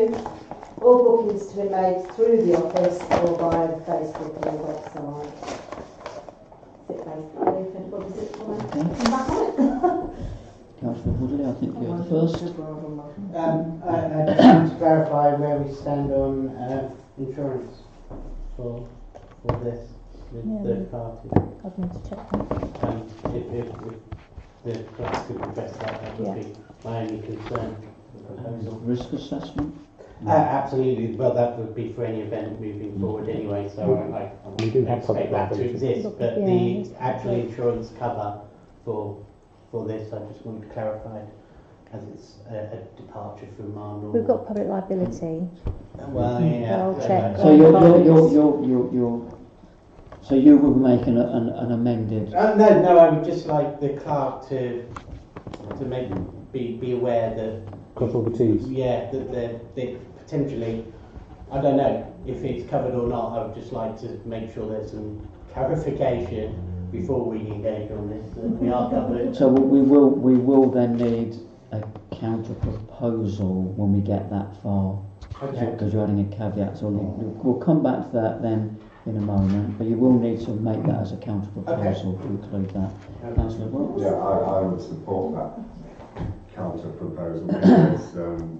All bookings to be made through the office or via the Facebook and the website. That's it basically. If anybody's it for me, come back on it. Councillor Woodley, I think you're the first. I just want to clarify where we stand on insurance for this with third party. I'd need to check that. If the clerk could address that would be my only concern. Risk assessment? Absolutely. Well, that would be for any event moving forward anyway. So I We do have public expect that to liability. exist, but the actual insurance cover for this, I just want to clarify, as it's a departure from our normal. We've got public liability. Well, yeah. I'll check. So so you will be making an amended. No. I would just like the clerk to be aware that. Cross all the T's. Yeah, that they potentially, I don't know if it's covered or not. I would just like to make sure there's some clarification before we engage on this, that we are covered. So we will then need a counter proposal when we get that far. Okay. Because you're adding a caveat. So we'll come back to that then in a moment. But you will need to make that as a counter proposal to include that. Councillor Brooks? Yeah, I would support that counter proposal because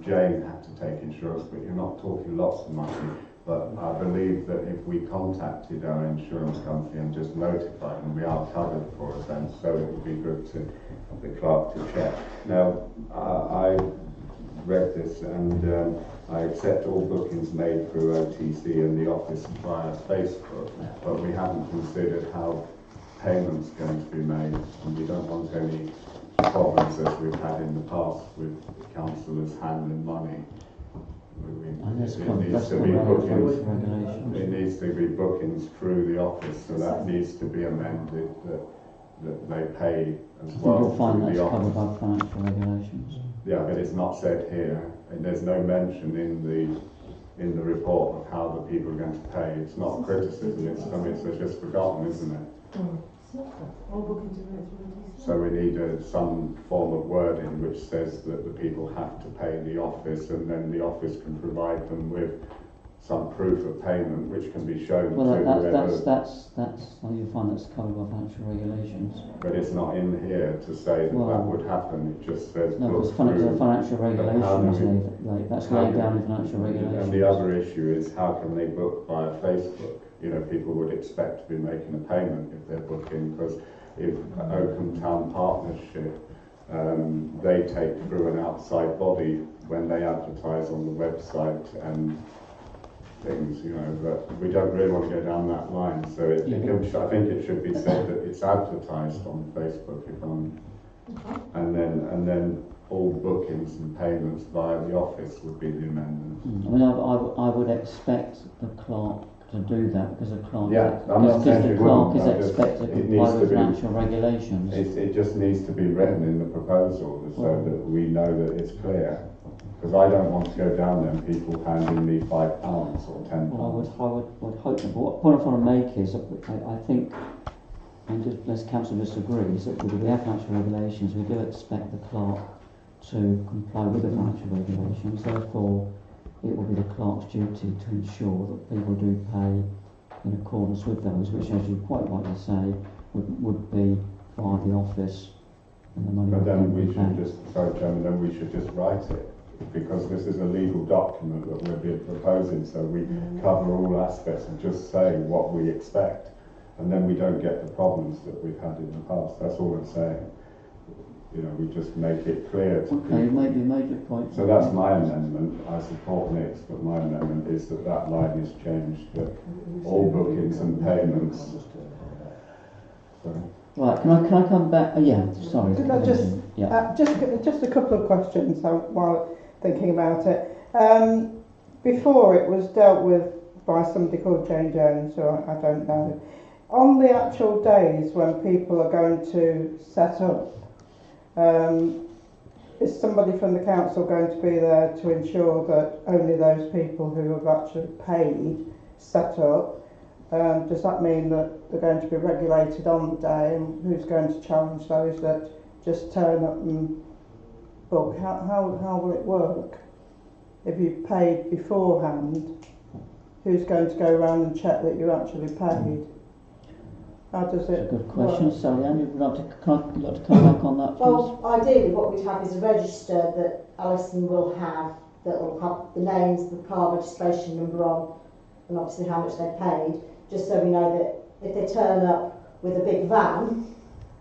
Jane had to take insurance, but you're not talking lots of money. But I believe that if we contacted our insurance company and just notified them, we are covered for events, so it would be good to the clerk to check. Now, I read this and I accept all bookings made through OTC and the office via Facebook, but we haven't considered how payments going to be made, and we don't want any problems as we've had in the past with councillors handling money. And It needs to be bookings through the office, so that needs to be amended that they pay as well. You'll find through that's the covered office. by financial regulations. Yeah, but it's not said here, and there's no mention in the report of how the people are going to pay. It's not a criticism, it's just forgotten, isn't it? All bookings are made through So we need some form of wording which says that the people have to pay the office, and then the office can provide them with some proof of payment which can be shown Well, to whoever. that's you'll find that's covered by financial regulations. But it's not in here to say that that would happen. It just says No, look it's through. financial regulations. That's laid down in financial And regulations. the other issue is how can they book via Facebook? You know, people would expect to be making a payment if they're booking, because if Oakham Town Partnership, they take through an outside body when they advertise on the website and things, you know, but we don't really want to go down that line. So I think it should be said that it's advertised on Facebook, and then all bookings and payments via the office would be the amendment. I mean, I would expect the clerk to do that because the clerk, is expected to comply with financial regulations. It just needs to be written in the proposal so that we know that it's clear. Because I don't want to go down there and people handing me £5 or £10. Well, I would hope that. But what point I want to make is that I think, and just unless council disagrees, that we have financial regulations, we do expect the clerk to comply with the financial regulations. Therefore, it will be the clerk's duty to ensure that people do pay in accordance with those, which, as you quite rightly say, would be via the office, and the money But would then be we should paid. just, sorry Chairman, then we should just write it, because this is a legal document that we're proposing, so we cover all aspects and just say what we expect, and then we don't get the problems that we've had in the past. That's all I'm saying. You know, we just make it clear to Okay, people. maybe a major point. So that's my amendment. I support Nick's, but my amendment is that that line is changed, that all bookings and payments. Sorry. Right, can I come back? Yeah, sorry. Could I just, yeah. just a couple of questions while thinking about it. Before it was dealt with by somebody called Jane Jones, who I don't know. On the actual days when people are going to set up, is somebody from the council going to be there to ensure that only those people who have actually paid set up? Does that mean that they're going to be regulated on the day, and who's going to challenge those that just turn up and book? How will it work? If you paid beforehand, who's going to go around and check that you actually paid? How does it That's a good question. work? Sally Ann, you'd like to come back on that, please? Well, ideally what we'd have is a register that Alison will have, that will have the names, the car registration number on, and obviously how much they paid, just so we know that if they turn up with a big van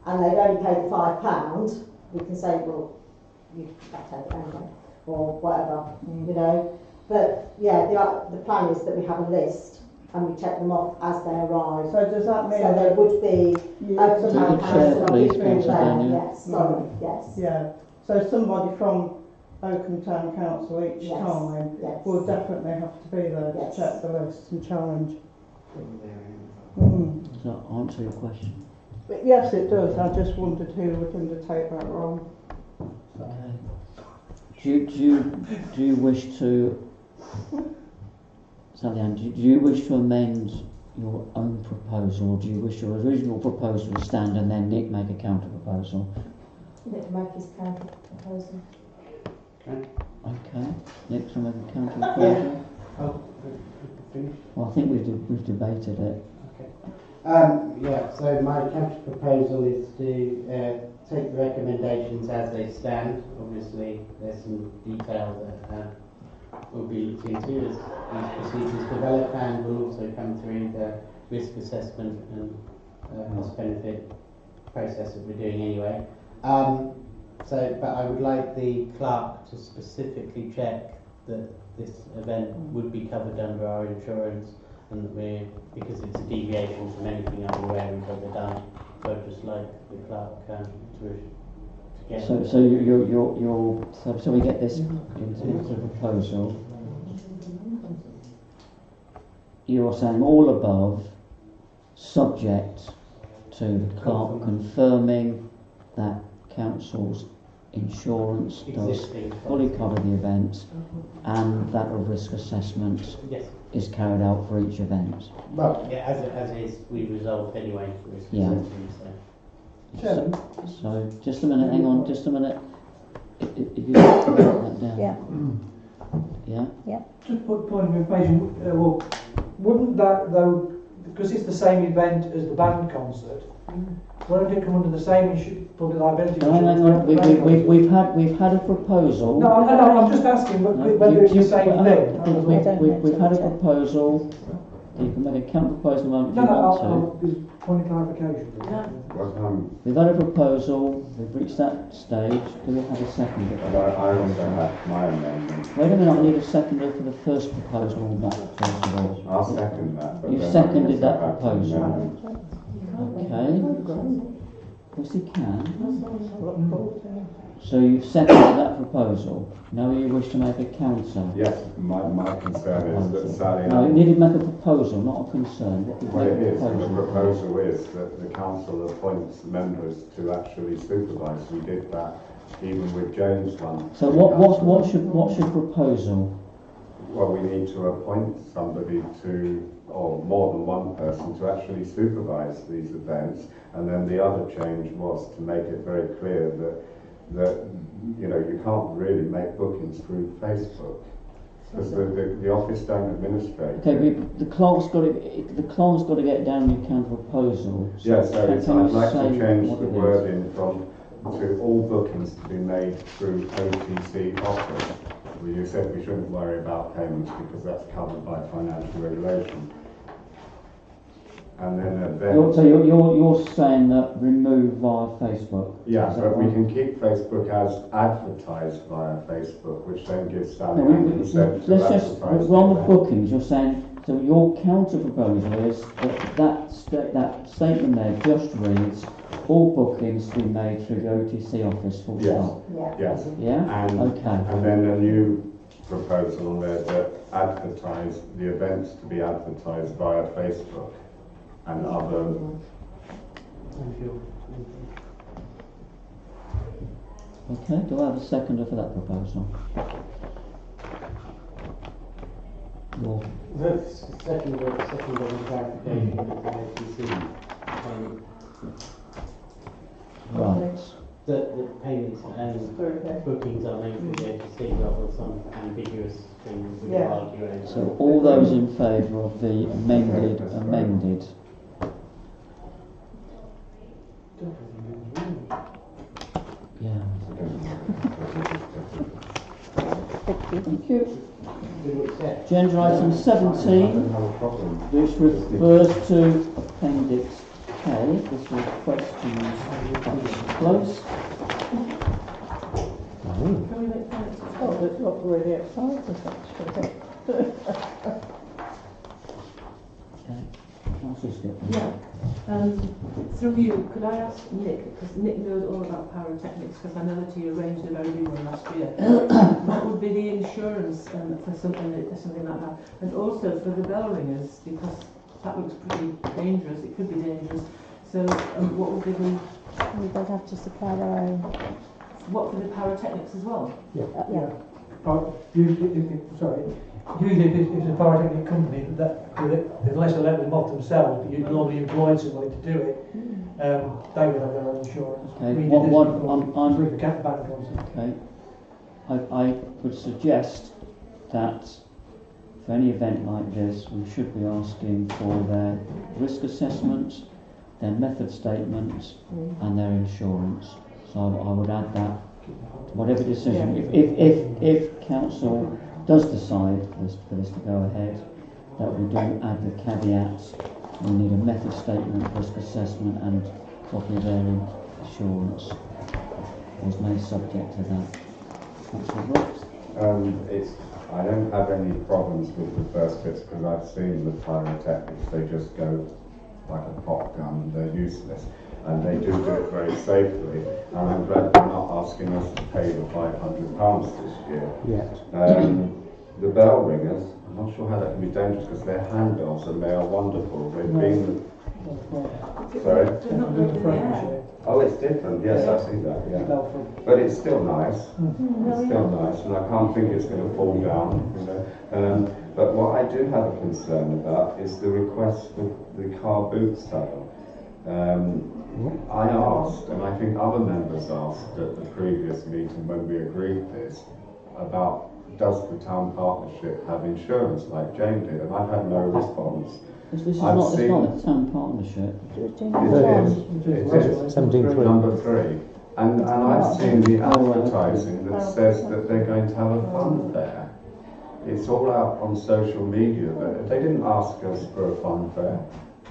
and they've only paid the £5, we can say, well, you have to take it anyway, or whatever, you know. But yeah, the plan is that we have a list and we check them off as they arrive. So does that mean So there that would be Oakham To the Town chair, Council please, officer Councillor there, Daniel. yes, sorry, yes. Yeah. So somebody from Oakham Town Council each Yes, time yes. will definitely have to be there Yes. to check the list and challenge. Mm. Does that answer your question? But yes, it does. I just wondered who would undertake that role. Okay. Do you wish to, Sally Ann, do you wish to amend your own proposal, or do you wish your original proposal to stand and then Nick make a counter proposal? Nick make his counter proposal. Okay. Nick's going to make a counter proposal? Oh, finish. Well, I think we've debated it. Yeah, so my counter proposal is to take the recommendations as they stand. Obviously, there's some detail that will be looked into as these procedures develop, and will also come through the risk assessment and cost-benefit process that we're doing anyway. But I would like the clerk to specifically check that this event would be covered under our insurance, and that because it's a deviation from anything I'm aware we've ever done, so I'd just like the clerk to get. So we get this into the proposal. You're saying all above, subject to the clerk confirming that council's insurance does Existing fully cover the event, and that a risk assessment Yes. is carried out for each event. Well, yeah, as is, we resolved anyway for risk Yeah. assessment, so. Chairman? So, just a minute, hang on, just a minute. If you write that down. Yeah. Yeah? Just put point of information, well, wouldn't that though, because it's the same event as the band concert, won't it come under the same public liability No, hang on. We've had a proposal. No, I'm just asking whether it's the same thing. We've had a proposal. You can make a counter proposal if you want to. Point of clarification. We've had a proposal. We've reached that stage. Do we have a seconder? But I also have my amendment. Wait a minute. I need a seconder for the first proposal on that. First of all. I'll second that. but You then I seconded also that have the proposal. amendment. Okay. Yes, he can. So you've seconded that proposal. Now you wish to make a counter. Yes, my concern is that Sally No, you Ann, need to make a proposal, not a concern. What you what make it a is, the proposal. proposal is that the council appoints members to actually supervise. We did that even with James one. So what's your proposal? Well, we need to appoint somebody to, or more than one person, to actually supervise these events. And then the other change was to make it very clear that that, you know, you can't really make bookings through Facebook because the office don't administrate. Okay, it. the clerk's got to get down your counter proposal. Yeah, so it's, I'd like to change what the it is? wording from to all bookings to be made through OTC office. Well, you said we shouldn't worry about payments because that's covered by financial regulation. And then So you're saying that remove via Facebook? yeah, Is that but we right? can keep Facebook as advertised via Facebook, which then gives Sally No, an incentive to let's just, advertise. we're on the there. bookings, you're saying, so your counter proposal is that statement there just reads, all bookings to be made through the OTC office full Yes. stop. Yes. Yeah? And, Okay. and then a new proposal on there that advertise the events to be advertised via Facebook and other. Okay, do I have a seconder for that proposal? Your Second clarification of the OTC. right. That the payments and bookings are made through the OTC rather than some ambiguous thing we Yeah. argue over. So all those in favour of the amended yeah. Thank you. Agenda item 17, have a problem. which refers to Appendix K. This was questions close. Can we make finance? Oh, that's not really exciting, actually. Councillor Skip. Yeah. Through you, could I ask Nick, because Nick knows all about pyrotechnics, because I know that he arranged a very big one last year. What would be the insurance for something like that? And also for the bell ringers, because that looks pretty dangerous, it could be dangerous. So what would be the... We both have to supply our own. What for the pyrotechnics as well? Yeah. Usually if it's a pyrotechnic company unless they let them off themselves, but you'd normally employ somebody to do it, they would have their own insurance. Okay, We did what- this what- before, I'm- with the cat bank on something. Okay. I would suggest that for any event like this, we should be asking for their risk assessment, their method statement, and their insurance. So I would add that, whatever decision, if council does decide for this to go ahead, that we do add the caveats. We need a method statement, risk assessment, and copy of their insurance. Was made subject to that. Councillor Brooks? I don't have any problems with the first bits because I've seen the pyrotechnics. They just go like a pop gun. They're useless, and they do it very safely. And I'm glad they're not asking us to pay the £500 this year. Yet. The bell ringers, I'm not sure how that can be dangerous because they're handbells and they are wonderful. They've been. Sorry? They're not going in the air. Oh, it's different. Yes, I see that. Yeah, but it's still nice. It's still nice, and I can't think it's going to fall down. You know. But what I do have a concern about is the request for the car boot sale. I asked, and I think other members asked at the previous meeting when we agreed this, about does the town partnership have insurance like Jane did, and I've had no response. This is I've not, it's seen- not a town partnership. It is 17.3. number 3. And I've seen the advertising that says that they're going to have a fun fair. It's all out on social media, but they didn't ask us for a fun fair.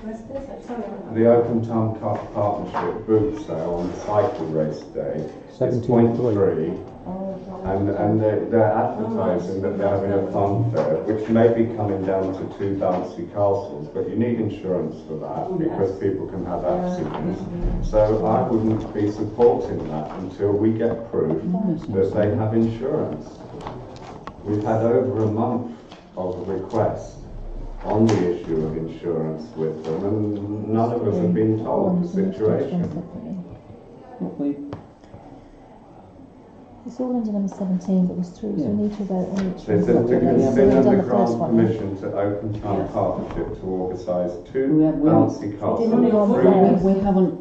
Where's this? Sorry. The Open Town Partnership boot sale on cycle race day is 17.3. 0.3. And they're advertising that they're having a fun fair, which may be coming down to 2 bouncy castles, but you need insurance for that because people can have accidents. So I wouldn't be supporting that until we get proof that they have insurance. We've had over a month of requests on the issue of insurance with them, and none of us have been told the situation. It's all under number 17, but was through, so we need to vote on each There's a one. to We've consider done the the first grant one, yeah. permission to Open Town Partnership to organise 2 We have- bouncy We castles. didn't do on free. the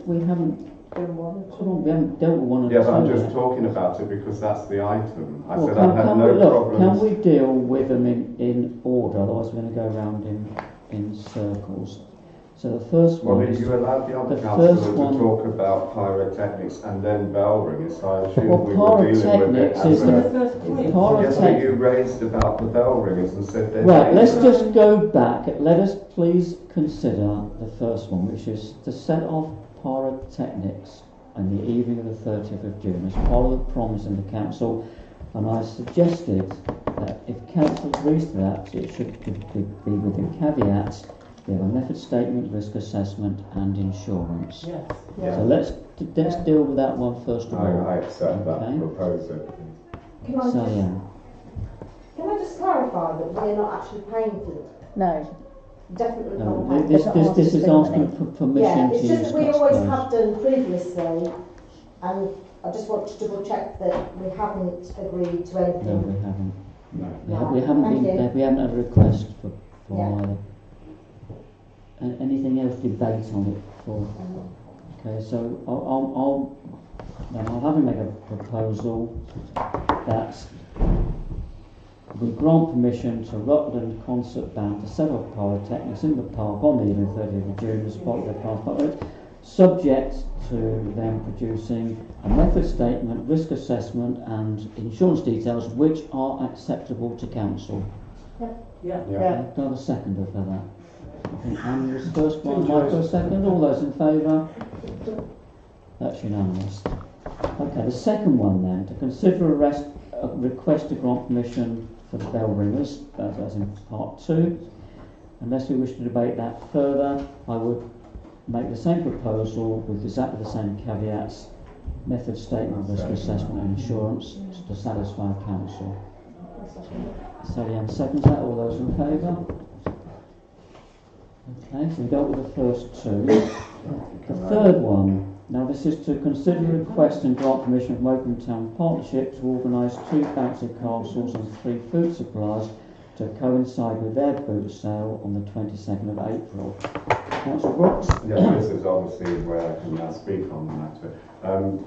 We haven't been one. Hold on, we haven't dealt with one and Yeah, but I'm two just yet. talking about it because that's the item. I Well, said I had no problems. Can we deal with them in order? Otherwise, we're going to go round in circles. So the first Well, one is you allowed the other the councillor first to one- talk about pyrotechnics and then bell ringers, so I assume Well, we were dealing with it pyrotechnics as is a... the first point. Yes, but pyrotechnics. you raised about the bell ringers and said they're... Right, let's dangerous. just go back. Let us please consider the first one, which is to set off pyrotechnics on the evening of the 30th of June as part of the promise in the council. And I suggested that if council agrees to that, it should be with the caveats. We have a method statement, risk assessment, and insurance. Yes. Yeah. So let's deal with that one first of all. I accept that Okay. proposal. Can I So yeah. can I just clarify that we're not actually paying for it? No. Definitely No, not paying. this is asking for permission Yeah, to it's use just that we always Scots have done previously, and I just want to double check that we haven't agreed to No, anything. we haven't. No. We haven't Thank been. you. We haven't had a request for Yeah. either. Anything else debate on it for? Okay, so I'll have him make a proposal that we grant permission to Rutland Concert Band to set off pyrotechnics in the park on the evening 30th of June as part of their past project, subject to them producing a method statement, risk assessment and insurance details which are acceptable to council. Yeah. Yeah. Okay, do I have a seconder for that? I think Anne was first one, Michael second. All those in favour? That's unanimous. Okay, the second one then, to consider a request to grant permission for the bell ringers, that's in part 2. Unless we wish to debate that further, I would make the same proposal with exactly the same caveats, method statement, risk assessment and insurance to satisfy council. Sally Ann seconds that. All those in favour? Okay, so we dealt with the first two. The third one, now this is to consider a request and grant permission from Oakham Town Partnership to organise 2 bouncy castles and 3 food suppliers to coincide with their boot sale on the 22nd of April. Councillor Brooks? Yeah, this is obviously where I can now speak on the matter.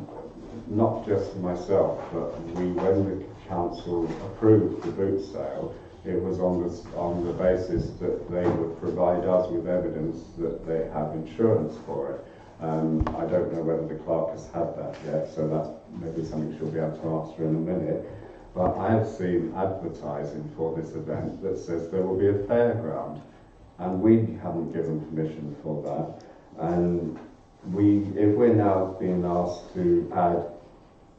Not just for myself, but when the council approved the boot sale, it was on the basis that they would provide us with evidence that they have insurance for it. I don't know whether the clerk has had that yet, so that's maybe something she'll be able to answer in a minute. But I have seen advertising for this event that says there will be a fairground, and we haven't given permission for that. And if we're now being asked to add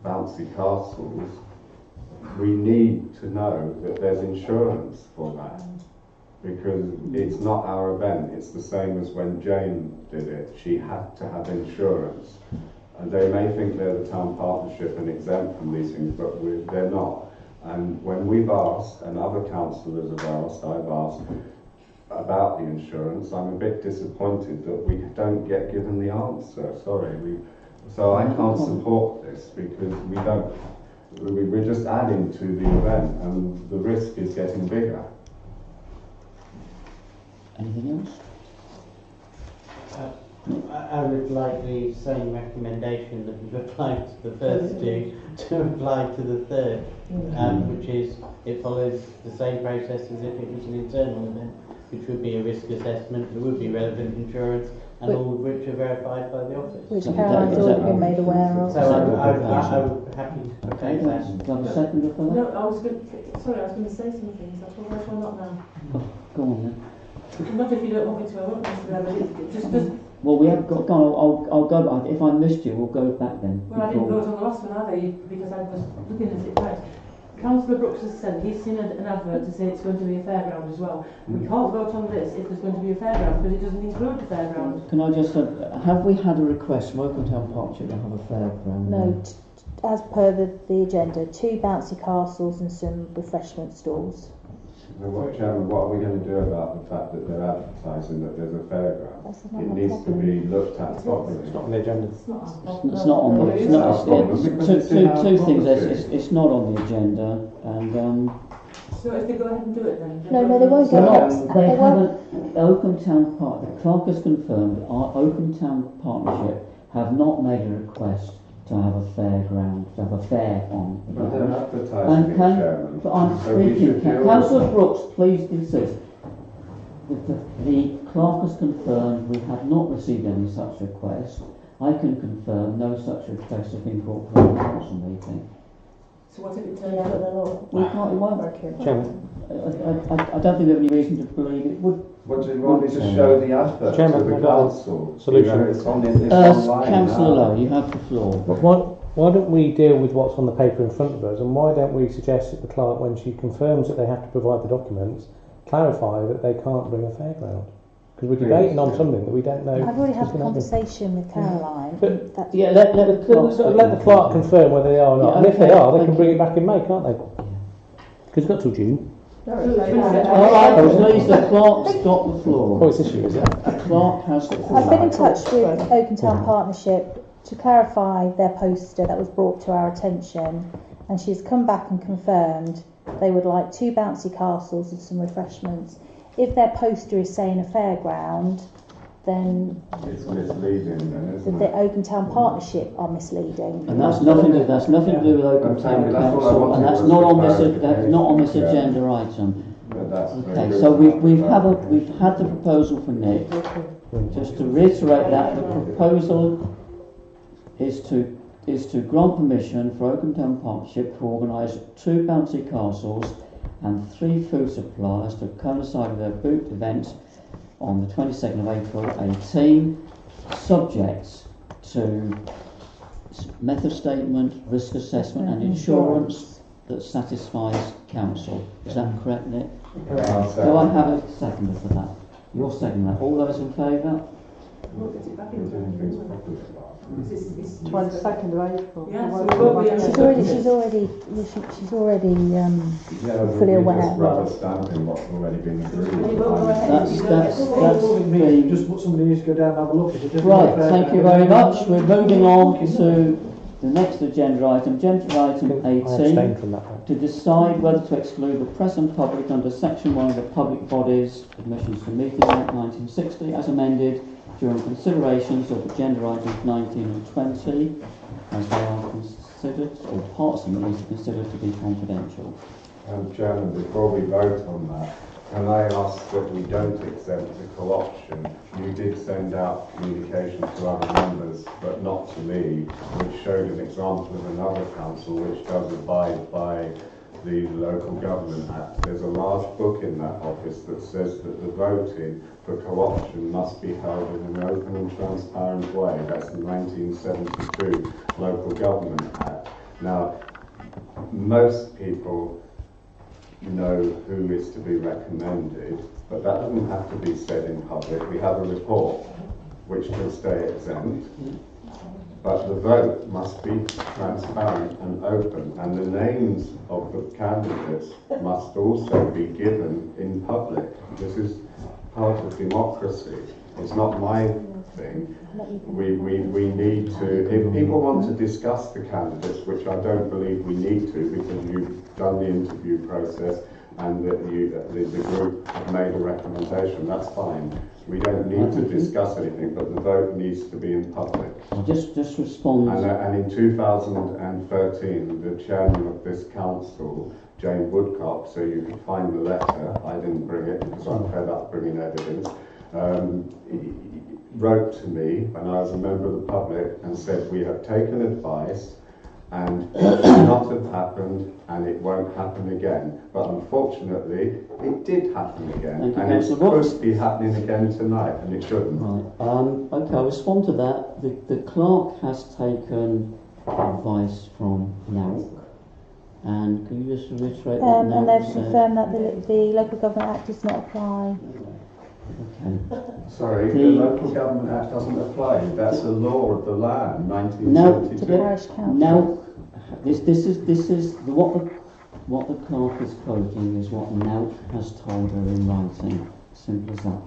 bouncy castles, we need to know that there's insurance for that, because it's not our event. It's the same as when Jane did it. She had to have insurance. And they may think they're the town partnership and exempt from these things, but they're not. And when we've asked, and other councillors have asked, I've asked about the insurance, I'm a bit disappointed that we don't get given the answer. Sorry. So I can't support this because we're just adding to the event and the risk is getting bigger. Anything else? I would like the same recommendation that you've applied to the first two to apply to the third, which is it follows the same process as if it was an internal event, which would be a risk assessment, there would be relevant insurance, and all of which are verified by the office. Which Caroline's already been made aware of. So I would be happy to Okay, propose that. do I have a seconder for that? No, I was going to say some things. That's why not now. Go on then. Not if you don't want me to. I won't necessarily. Just Well, we have got. I'll go back. If I missed you, we'll go back then. well, I didn't vote on the last one either because I was looking at it right. Councillor Brooks has said he's seen an advert to say it's going to be a fairground as well. We can't vote on this if there's going to be a fairground because it doesn't include the fairground. Can I just have we had a request from Oakham Town Partnership to have a fairground? No, as per the agenda, 2 bouncy castles and some refreshment stalls. Chairman, what are we going to do about the fact that they're advertising that there's a fairground? That's It another needs to problem. be looked at properly. It's not on the agenda. It's not. It's not on the. It's not. Two things. It's not on the agenda, and So if they go ahead and do it then? No, they won't go ahead. they haven't. Oakham Town the clerk has confirmed our Oakham Town Partnership have not made a request to have a fairground, to have a fair on the But they're ground. advertising it, Chairman. But I'm So we speaking. should deal with Councillor that. Brooks, please desist. The clerk has confirmed we have not received any such request. I can confirm no such request has been brought forward at the council meeting. So what if it turns out? We can't, it won't. Chairman. I don't think we have any reason to believe it would. What do you want me to show the advert Chairman, to the I've got a council? solution. You know, it's on in this online Councillor now. Lowe, you have the floor. But why don't we deal with what's on the paper in front of us, and why don't we suggest that the clerk, when she confirms that they have to provide the documents, clarify that they can't bring a fairground? Because we're debating on something that we don't know. I've already had is a gonna happen. conversation with Caroline. But- That's Yeah, let the clerk. Let the clerk confirm whether they are or not. Yeah, And if they okay, are, they thank can bring you. it back in May, can't they? Because it's not till June. All right, please, the clerk's got the floor. Oh, it's this year, is it? The clerk has the floor. I've been in touch with Oakham Town Partnership to clarify their poster that was brought to our attention, and she's come back and confirmed they would like 2 bouncy castles and some refreshments. If their poster is saying a fairground, then It's misleading then, isn't the it? Oakham Town Partnership are misleading. And that's nothing to do with Oakham Town That's all I Council, wanted and that's was not the on this. clarification. That's not on this Yeah. agenda item. But that's very Okay, good. so we've had the proposal for Nick. Just to reiterate that the proposal is to grant permission for Oakham Town Partnership to organise 2 bouncy castles and 3 food suppliers to coincide with their boot event on the 22nd of April 18, subject to method statement, risk assessment and insurance that satisfies council. Is that correct, Nick? I'll Do I second. have a seconder for that? You're seconding that. All those in favour? We'll get it back We're in. doing things properly. 22nd of April. Yeah, so we won't be able to- She's already Yeah, fully we're aware. just rubber stamping what's already been agreed. And you won't go ahead. That's You don't get the full- the Just what somebody needs to go down and have a look at it. right. Thank you very much. We're moving on to the next agenda item. Agenda item I 18. abstain from that one. To decide whether to exclude the press and public under Section 1 of the Public Bodies Admissions to Meetings Act 1960 as amended during considerations of agenda items 19 and 20 as they are considered, or parts of them at least, are considered to be confidential. Chairman, before we vote on that, can I ask that we don't exempt the co-option? You did send out communication to other members, but not to me, which showed an example of another council which does abide by the Local Government Act. There's a large book in that office that says that the voting for co-option must be held in an open and transparent way. That's the 1972 Local Government Act. Now, most people know who is to be recommended, but that doesn't have to be said in public. We have a report which can stay exempt, but the vote must be transparent and open, and the names of the candidates must also be given in public. This is part of democracy. It's not my thing. We need to, if people want to discuss the candidates, which I don't believe we need to because you've done the interview process and that the group have made a recommendation, that's fine. We don't need to discuss anything, but the vote needs to be in public. I'll just respond. And in 2013, the chairman of this council, Jane Woodcock, so you can find the letter, I didn't bring it because I'm fed up bringing evidence, wrote to me when I was a member of the public and said, we have taken advice and it should not have happened and it won't happen again. But unfortunately, it did happen again. Thank you, And it Councillor Brooks. could be happening again tonight and it shouldn't. Right. Okay, I'll respond to that. The clerk has taken advice from NALC. And can you just reiterate what and NALC they've said? confirmed that the Local Government Act does not apply. Okay. Sorry, The- the Local Government Act doesn't apply. That's a law of the land, To 1972. the parish council. Now, this is what the clerk is quoting is what NALC has told her in writing. Simple as that.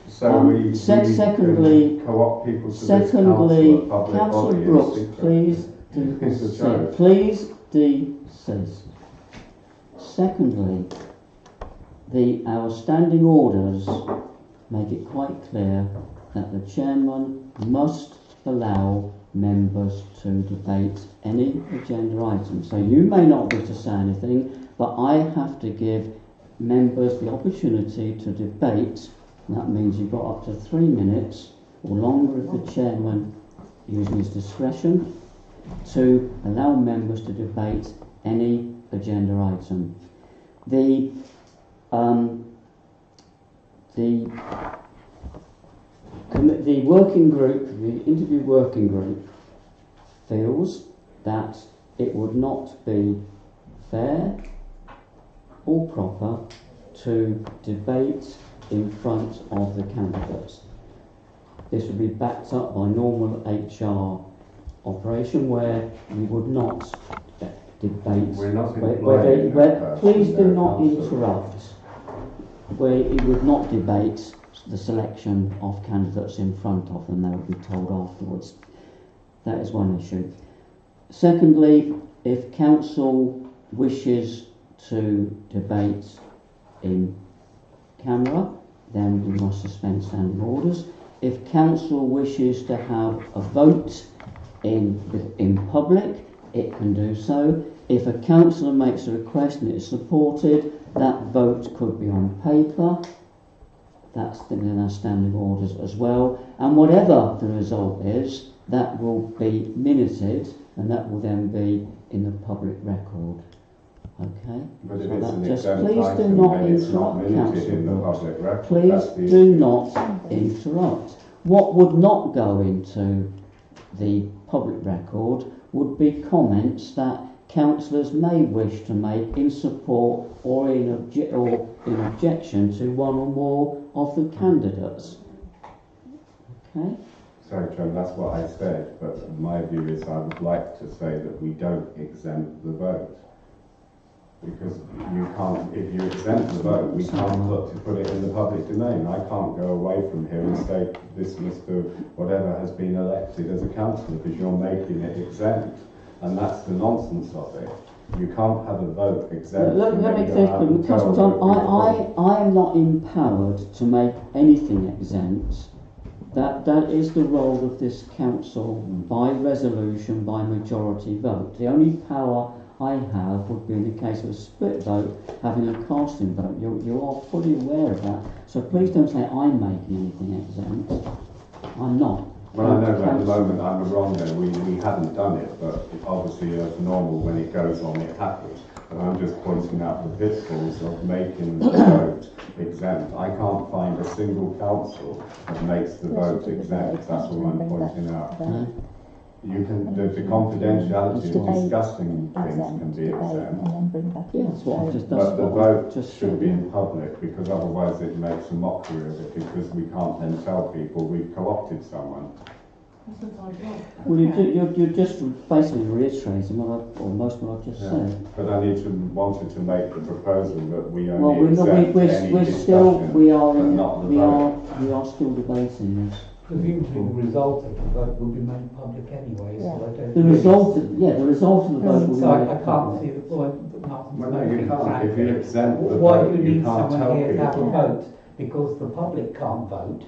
So we secondly- can co-opt people to this Secondly, council, a public Councillor body, Brooks, in secret. please It's a desist. joke. Please desist. Secondly, our standing orders make it quite clear that the chairman must allow members to debate any agenda item. So you may not wish to say anything, but I have to give members the opportunity to debate. And that means you've got up to 3 minutes or longer if the chairman using his discretion to allow members to debate any agenda item. The working group, the interview working group, feels that it would not be fair or proper to debate in front of the candidates. This would be backed up by normal HR operation where you would not debate. We're not Please do not interrupt. Where you would not debate the selection of candidates in front of them, they would be told afterwards. That is one issue. Secondly, if council wishes to debate in camera, then we must suspend standing orders. If council wishes to have a vote in public, it can do so. If a councillor makes a request and it's supported, that vote could be on paper. That's in our standing orders as well. And whatever the result is, that will be minuted and that will then be in the public record. Okay? But if So it's that an just exempt please do item, not then it's not interrupt, minuted in the Councillor public record. Please That's the do not interrupt. What would not go into the public record would be comments that councillors may wish to make in support or in objection to one or more of the candidates. Okay? Sorry, Chairman, that's what I said, but my view is I would like to say that we don't exempt the vote. Because you can't, if you exempt the vote, we can't put it in the public domain. I can't go away from here and say this list of whatever has been elected as a councillor because you're making it exempt. And that's the nonsense of it. You can't have a vote exempt. Let me finish, Councillor John. I am not empowered to make anything exempt. That is the role of this council by resolution, by majority vote. The only power I have would be in the case of a split vote, having a casting vote. You are fully aware of that. So please don't say I'm making anything exempt. I'm not. Well, I know at the moment I'm wrong there. We haven't done it, but obviously as normal when it goes on it happens. But I'm just pointing out the pitfalls of making the vote exempt. I can't find a single council that makes the vote exempt. That's all I'm pointing out. You can, the confidentiality of discussing things can be exempt. Yes, what I've just But the vote should be in public because otherwise it makes a mockery of it because we can't then tell people we've co-opted someone. Well, you're just basically reiterating or most of what I've just said. But I wanted to make the proposal that we only Well, we are still debating this. Presumably the result of the vote will be made public anyway, so I don't... The result of the vote will be So made I can't public. see the point that Martin's Well, no, you making, can't. If you frankly. exempt the Why vote, do you you need can't tell someone here to have a people. vote? Because the public can't vote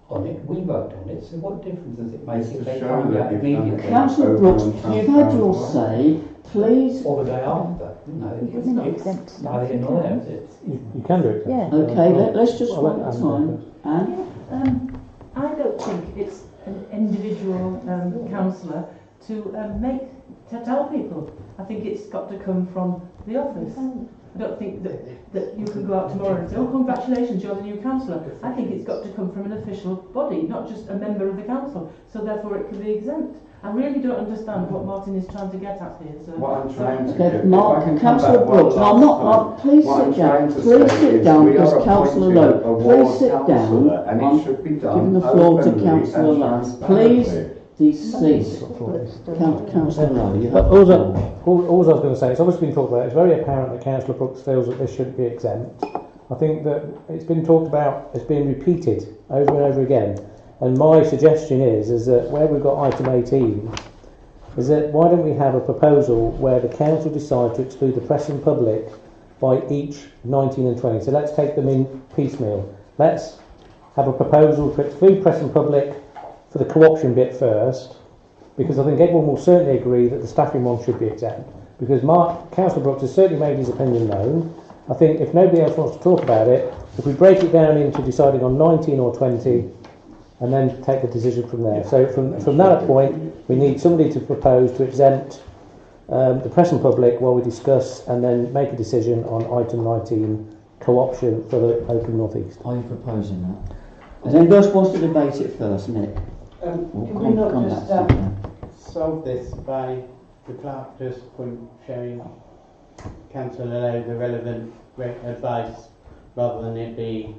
on it, we vote on it, so what difference does it make It's if to they show find that out you've done immediately? it. Councillor Brooks, you've had your say. Please. Or the day after? No, it's neither nor there, is it? You can do it. Yeah. Okay, let's just I'll one let at a Anne time. Anne? I don't think it's an individual councillor to tell people. I think it's got to come from the office. I don't think that you can go out tomorrow and say, oh, congratulations, you're the new councillor. I think it's got to come from an official body, not just a member of the council. So therefore it can be exempt. I really don't understand what Martin is trying to get at here. So, What I'm trying to Okay, get, Mark, if I can come Councillor back one Brooks, no, I'm last not, time, please what I'm sit down, trying to please say sit is down, we because are Councillor appointing Lowe, a please ward sit councillor, down. and I'm it should be done giving the floor to openly Councillor and Lowe. transparently. Please cease. Councillor Lowe, you have All the floor. I was going to say, it's obviously been talked about, it's very apparent that Councillor Brooks feels that this shouldn't be exempt. I think that it's been talked about, it's been repeated over and over again. And my suggestion is that where we've got item 18, is that why don't we have a proposal where the council decide to exclude the press and public by each 19 and 20. So let's take them in piecemeal. Let's have a proposal to exclude press and public for the co-option bit first, because I think everyone will certainly agree that the staffing one should be exempt. Because Councillor Brooks has certainly made his opinion known. I think if nobody else wants to talk about it, if we break it down into deciding on 19 or 20, and then take the decision from there. So from that point, we need somebody to propose to exempt the press and public while we discuss, and then make a decision on item 19, co-option for the Oakham North East. Are you proposing that? Does anybody else wants to debate it first, Nick? Can We'll we not come just back to that. solve this by the clerk just showing Councillor Lowe the relevant advice, rather than it be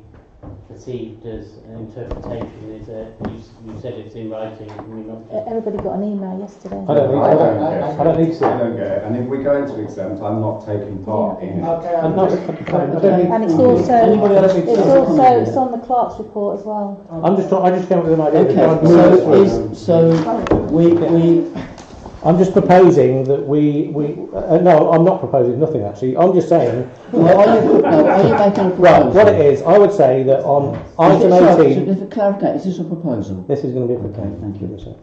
perceived as an interpretation? Is you said it's in writing, and we not just... Everybody got an email yesterday. I don't need to. I don't get it. And if we go into exempt, I'm not taking part in it. Okay, I don't need And it's to. also Anybody else need to say something? it's on the clerk's report as well. I just came up with an idea. Okay, so we I'm just proposing that no, I'm not proposing nothing actually. I'm just saying. well, are you making a proposal? Right, what it is, I would say that on item 18. If it clarify, is this a proposal? This is going to be a Okay, proposal. thank you.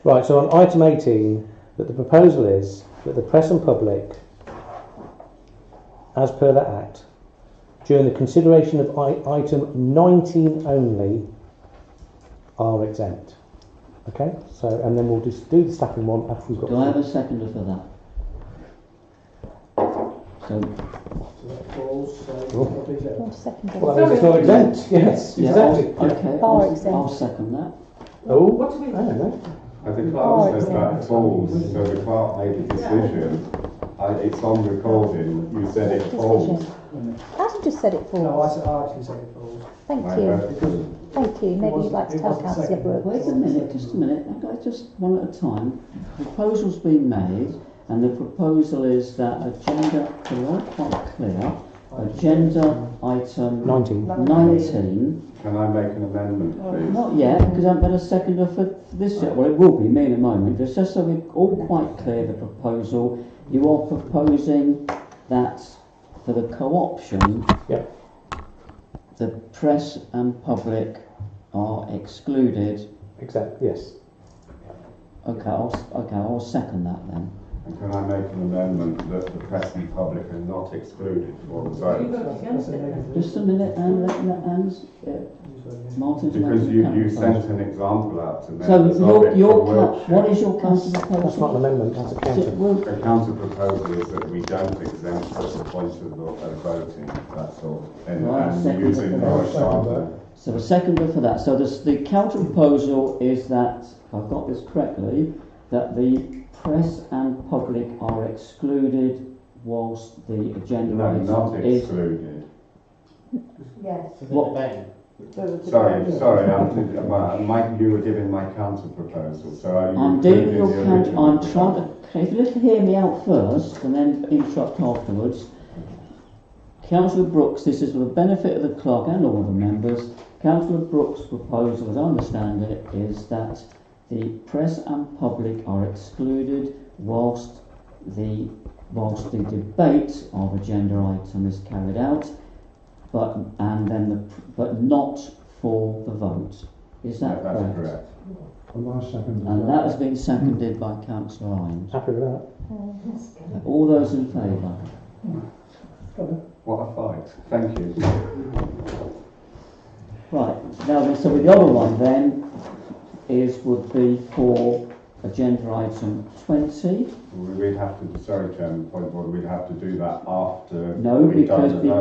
Right, so on item 18, that the proposal is that the press and public, as per the Act, during the consideration of item 19 only, are exempt. Okay, so, and then we'll just do the staffing one after we've got... Do I have a seconder for that? So, Want to second it? Well, it's not exempt, yes, yeah, exactly. okay, Bar exempt. I'll second that. Oh, What do we... I don't know. The clerk says that falls, so the clerk made a decision. It's on recording. You said it falls. Adam just said it No, falls. I actually said it falls. Thank Right, you. Thank you. Maybe you'd like to tell Councillor Brooks. Wait a minute, just a minute. Okay, just one at a time. The proposal's been made, and the proposal is that agenda, quite clear, agenda item 19. Can I make an amendment, please? Not yet, because I haven't got a seconder for this yet. Well, it will be me in a moment. Just so we're all quite clear, the proposal, you are proposing that for the co-option, Yep. the press and public are excluded. Exactly, yes. Okay, I'll second that then. And can I make an amendment that the press and public are not excluded for the vote? Just a minute, Anne, Anne's, Martin's Because making a you counter sent proposal. an example out to me. So what is your counter proposal? That's not an amendment, that's a counter. The counter proposal is that we don't exempt at the point of voting, that's all. And, Right, and second. using your example. So a seconder for that. So the counter proposal is that, if I've got this correctly, that the press and public are excluded whilst the agenda No, item not is... excluded. Yes. For the What? debate. Sorry, you were giving my counter proposal, so are you I'm dealing with your including the counter. original I'm trying to... If you let hear me out first and then interrupt afterwards. Councillor Brooks, this is for the benefit of the clerk and all the members. Councillor Brooks' proposal, as I understand it, is that the press and public are excluded whilst the debate of agenda item is carried out, but not for the vote. Is that That's correct? correct. And I second And that has been seconded by Councillor Hines. Happy with that? All those in favour? What a fight. Thank you. Right, now then, so the other one then would be for agenda item 20. We'd have to, sorry Chairman, point of order, we'd have to do that after No, we've done the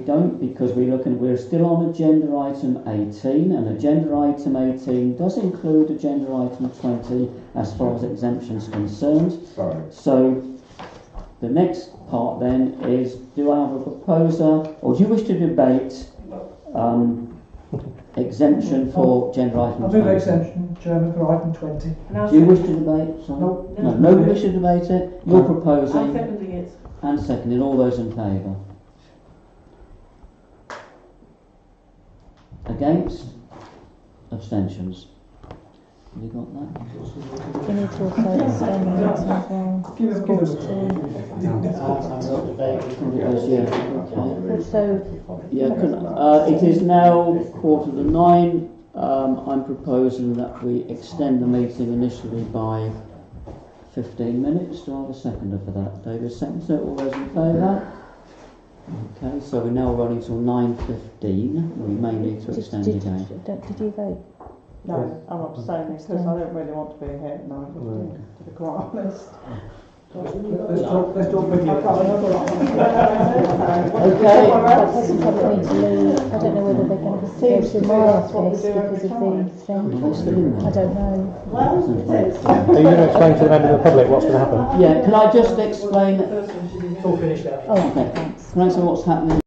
vote. because we're still on agenda item 18, and agenda item 18 does include agenda item 20 as far as exemptions concerned. Sorry. So the next part then is, do I have a proposer, or do you wish to debate exemption for agenda item 20? I'll do the exemption, Chairman, for item 20. Do you wish to debate? Sorry. No. No, nobody wish to debate it? You're I'm proposing seconding it. and seconding. All those in favour? Against? Abstentions? Have you got that? You need to also extend the meeting as well. Yeah. Also, Yeah, it is now 9:15. I'm proposing that we extend the meeting initially by 15 minutes. Do I have a seconder for that? David seconds it. All those in favour? Okay, so we're now running till 9:15. We may need to extend again. Did you vote? No, I'm abstaining because I don't really want to be here at 9:15, to be quite honest. Let's talk with you. I've got another one. Okay. That person probably needs to leave. I don't know whether they're going to go Seems to to be my that's what we office do every because of time. the thing. Are they still in there? I don't know. Well, it is. Are you going to explain to the members of the public what's going to happen? Yeah, can I just explain? It's all finished out. Oh, Okay. thanks. Can I say what's happening?